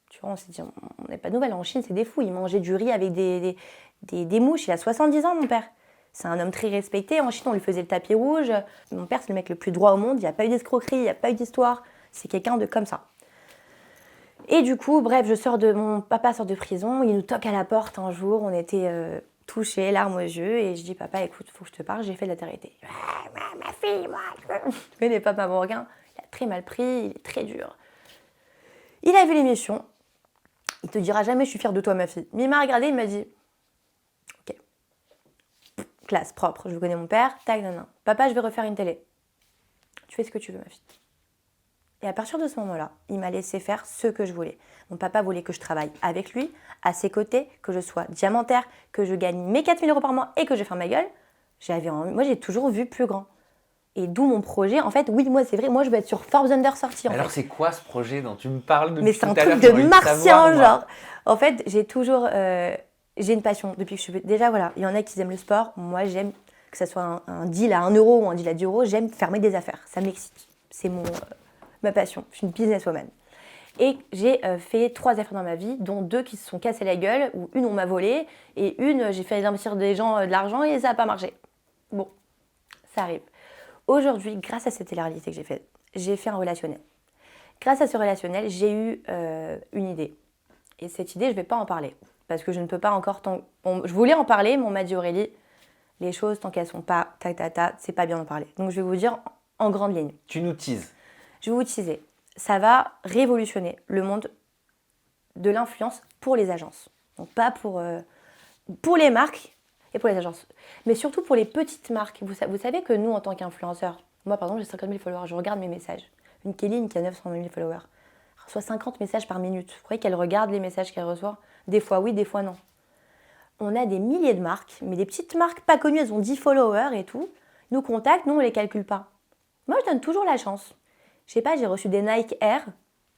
Tu vois, on s'est dit, on n'a pas de nouvelles. En Chine, c'est des fous. Il mangeait du riz avec des mouches. Il a 70 ans, mon père. C'est un homme très respecté. En Chine, on lui faisait le tapis rouge. Mon père, c'est le mec le plus droit au monde. Il n'y a pas eu d'escroquerie, il n'y a pas eu d'histoire. C'est quelqu'un de comme ça. Et du coup, bref, mon papa sort de prison. Il nous toque à la porte un jour. On était touché, larmes aux yeux, et je dis papa, écoute, faut que je te parle, j'ai fait de la télé. Ma fille, moi, tu connais pas Papa Morgan, il a très mal pris, il est très dur. Il a vu l'émission, il te dira jamais je suis fière de toi ma fille. Mais il m'a regardé, il m'a dit ok, classe, propre, je connais mon père, tac, nan. Papa, je vais refaire une télé. Tu fais ce que tu veux ma fille. Et à partir de ce moment-là, il m'a laissé faire ce que je voulais. Mon papa voulait que je travaille avec lui, à ses côtés, que je sois diamantaire, que je gagne mes 4 000 € par mois et que je ferme ma gueule. Moi, j'ai toujours vu plus grand. Et d'où mon projet. En fait, oui, moi, c'est vrai, moi, je veux être sur Forbes Under sorti. Alors, c'est quoi ce projet dont tu me parles depuis Mais c'est tout un à l'heure? truc de martien, genre. En fait, j'ai toujours... j'ai une passion depuis que je suis... Déjà, voilà, il y en a qui aiment le sport. Moi, j'aime que ce soit un deal à 1 € ou un deal à 10 €. J'aime fermer des affaires. Ça m'excite. C'est ma passion. Je suis une businesswoman. Et j'ai fait 3 affaires dans ma vie, dont 2 qui se sont cassées la gueule, ou une on m'a volé, et une j'ai fait investir des gens de l'argent et ça n'a pas marché. Bon, ça arrive. Aujourd'hui, grâce à cette télé-réalité que j'ai fait un relationnel. Grâce à ce relationnel, j'ai eu une idée. Et cette idée, je ne vais pas en parler, parce que je ne peux pas encore... Je voulais en parler, mais on m'a dit Aurélie, les choses, tant qu'elles ne sont pas c'est pas bien d'en parler. Donc je vais vous dire en grande ligne. Tu nous teases. Je vais vous teaser. Ça va révolutionner le monde de l'influence pour les agences. Donc pas pour les marques et pour les agences, mais surtout pour les petites marques. Vous savez que nous, en tant qu'influenceurs, moi par exemple, j'ai 50 000 followers, je regarde mes messages. Une Kéline qui a 900 000 followers reçoit 50 messages par minute. Vous croyez qu'elle regarde les messages qu'elle reçoit? Des fois oui, des fois non. On a des milliers de marques, mais des petites marques pas connues, elles ont 10 followers et tout. Ils nous contactent, nous on les calcule pas. Moi, je donne toujours la chance. Je sais pas, j'ai reçu des Nike Air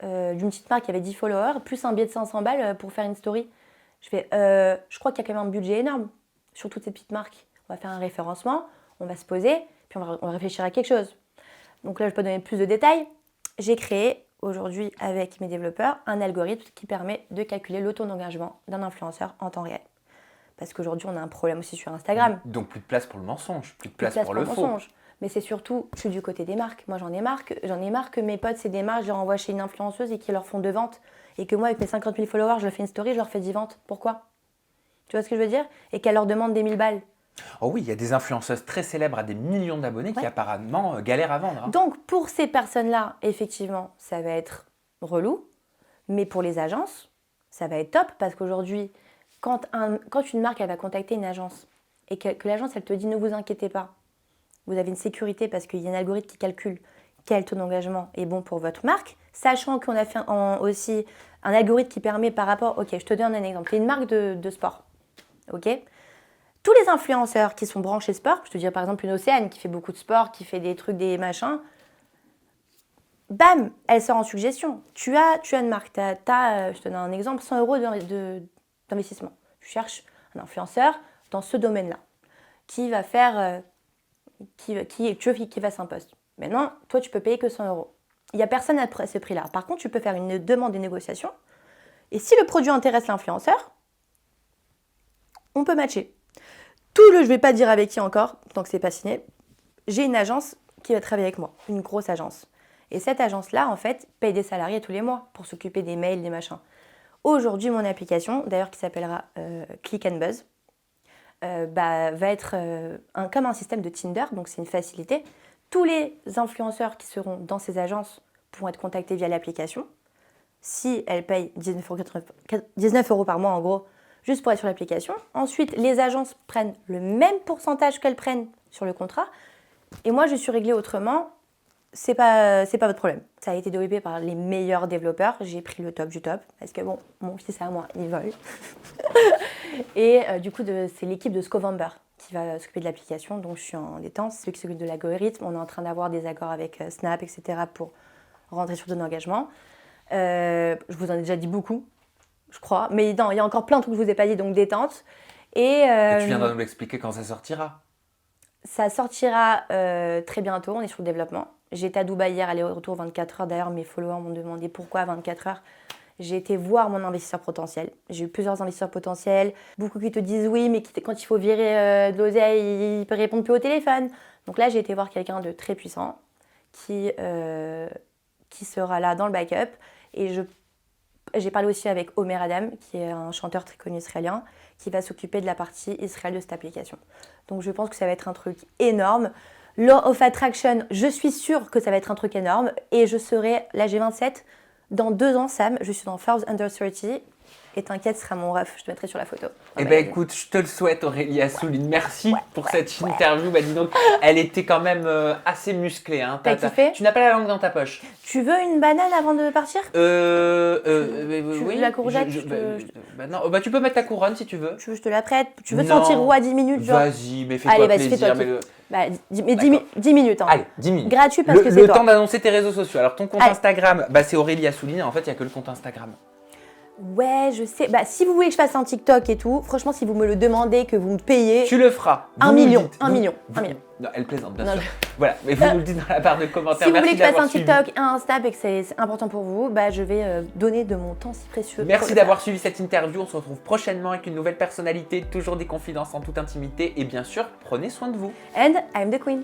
d'une petite marque qui avait 10 followers, plus un billet de 500 balles pour faire une story. Je fais, je crois qu'il y a quand même un budget énorme sur toutes ces petites marques. On va faire un référencement, on va se poser, puis on va réfléchir à quelque chose. Donc là, je peux donner plus de détails. J'ai créé aujourd'hui avec mes développeurs un algorithme qui permet de calculer le taux d'engagement d'un influenceur en temps réel. Parce qu'aujourd'hui, on a un problème aussi sur Instagram. Donc plus de place pour le mensonge, plus de place pour le faux. Mensonge. Mais c'est surtout, je suis du côté des marques. Moi, j'en ai marre que mes potes, c'est des marques, je les renvoie chez une influenceuse et qu'ils leur font 2 ventes. Et que moi, avec mes 50 000 followers, je leur fais une story, je leur fais 10 ventes. Pourquoi? Tu vois ce que je veux dire? Et qu'elle leur demande des 1000 balles. Oh oui, il y a des influenceuses très célèbres à des millions d'abonnés qui apparemment galèrent à vendre. Donc, pour ces personnes-là, effectivement, ça va être relou. Mais pour les agences, ça va être top parce qu'aujourd'hui, quand une marque, elle va contacter une agence et que l'agence, elle te dit « ne vous inquiétez pas », vous avez une sécurité parce qu'il y a un algorithme qui calcule quel taux d'engagement est bon pour votre marque, sachant qu'on a fait aussi un algorithme qui permet par rapport... Ok, je te donne un exemple. Il y a une marque de sport. Ok, tous les influenceurs qui sont branchés sport, je te dirais par exemple une Océane qui fait beaucoup de sport, qui fait des trucs, des machins, bam, elle sort en suggestion. Tu as une marque, je te donne un exemple, 100 € d'investissement. Tu cherches un influenceur dans ce domaine-là qui va faire... qui fasse un post. Maintenant, toi, tu peux payer que 100 €. Il n'y a personne à ce prix-là. Par contre, tu peux faire une demande de négociation. Et si le produit intéresse l'influenceur, on peut matcher. Je ne vais pas dire avec qui encore, tant que ce n'est pas signé. J'ai une agence qui va travailler avec moi, une grosse agence. Et cette agence-là, en fait, paye des salariés tous les mois pour s'occuper des mails, des machins. Aujourd'hui, mon application, d'ailleurs qui s'appellera Click and Buzz, va être comme un système de Tinder, donc c'est une facilité. Tous les influenceurs qui seront dans ces agences pourront être contactés via l'application. Si elles payent 19 € par mois en gros, juste pour être sur l'application. Ensuite, les agences prennent le même pourcentage qu'elles prennent sur le contrat. Et moi, je suis réglée autrement. C'est pas votre problème. Ça a été développé par les meilleurs développeurs. J'ai pris le top du top. Parce que bon, mon fils à moi, il vole. Et du coup, c'est l'équipe de Scovember qui va s'occuper de l'application. Donc, je suis en détente. C'est ceux qui s'occupent de l'algorithme. On est en train d'avoir des accords avec Snap, etc. pour rentrer sur de l'engagement. Je vous en ai déjà dit beaucoup, je crois. Mais non, il y a encore plein de trucs que je ne vous ai pas dit, donc détente. Et tu viendras nous l'expliquer quand ça sortira. Ça sortira très bientôt. On est sur le développement. J'étais à Dubaï hier, aller-retour 24 heures. D'ailleurs, mes followers m'ont demandé pourquoi 24 heures. J'ai été voir mon investisseur potentiel. J'ai eu plusieurs investisseurs potentiels. Beaucoup qui te disent oui, mais quand il faut virer de l'oseille, ils ne répondent plus au téléphone. Donc là, j'ai été voir quelqu'un de très puissant qui sera là dans le backup. Et je J'ai parlé aussi avec Omer Adam, qui est un chanteur très connu israélien, qui va s'occuper de la partie Israël de cette application. Donc je pense que ça va être un truc énorme. Law of Attraction, je suis sûre que ça va être un truc énorme. Et je serai, là j'ai 27, dans 2 ans, Sam, je suis dans Forbes Under 30. Et t'inquiète, ce sera mon ref, je te mettrai sur la photo. Eh ben écoute, je te le souhaite Aurélie Assouline. Merci pour cette interview. Bah dis donc, elle était quand même assez musclée. Hein. T'as kiffé ? Tu n'as pas la langue dans ta poche. Tu veux une banane avant de partir ? Oui. La courgette non, bah tu peux mettre ta couronne si tu veux. Tu veux que je te la prête ? Tu veux te sentir roi 10 minutes genre ? Vas-y, mais fais-toi plaisir. Bah, 10 minutes. Hein. Allez, 10 minutes. Gratuit parce que c'est le toi. temps d'annoncer tes réseaux sociaux. Alors ton compte Instagram, bah, c'est Aurélie Assouline. En fait, il n'y a que le compte Instagram. Ouais, je sais. Bah, si vous voulez que je fasse un TikTok et tout, franchement, si vous me le demandez, que vous me payez... Tu le feras. 1 million. 1 million. Non, elle plaisante, bien sûr. Voilà, mais vous nous le dites dans la barre de commentaires. Si vous voulez que je fasse un suivi. TikTok, un Insta et que c'est important pour vous, bah, je vais donner de mon temps si précieux. Merci d'avoir suivi cette interview. On se retrouve prochainement avec une nouvelle personnalité, toujours des confidences en toute intimité. Et bien sûr, prenez soin de vous. And I'm the queen.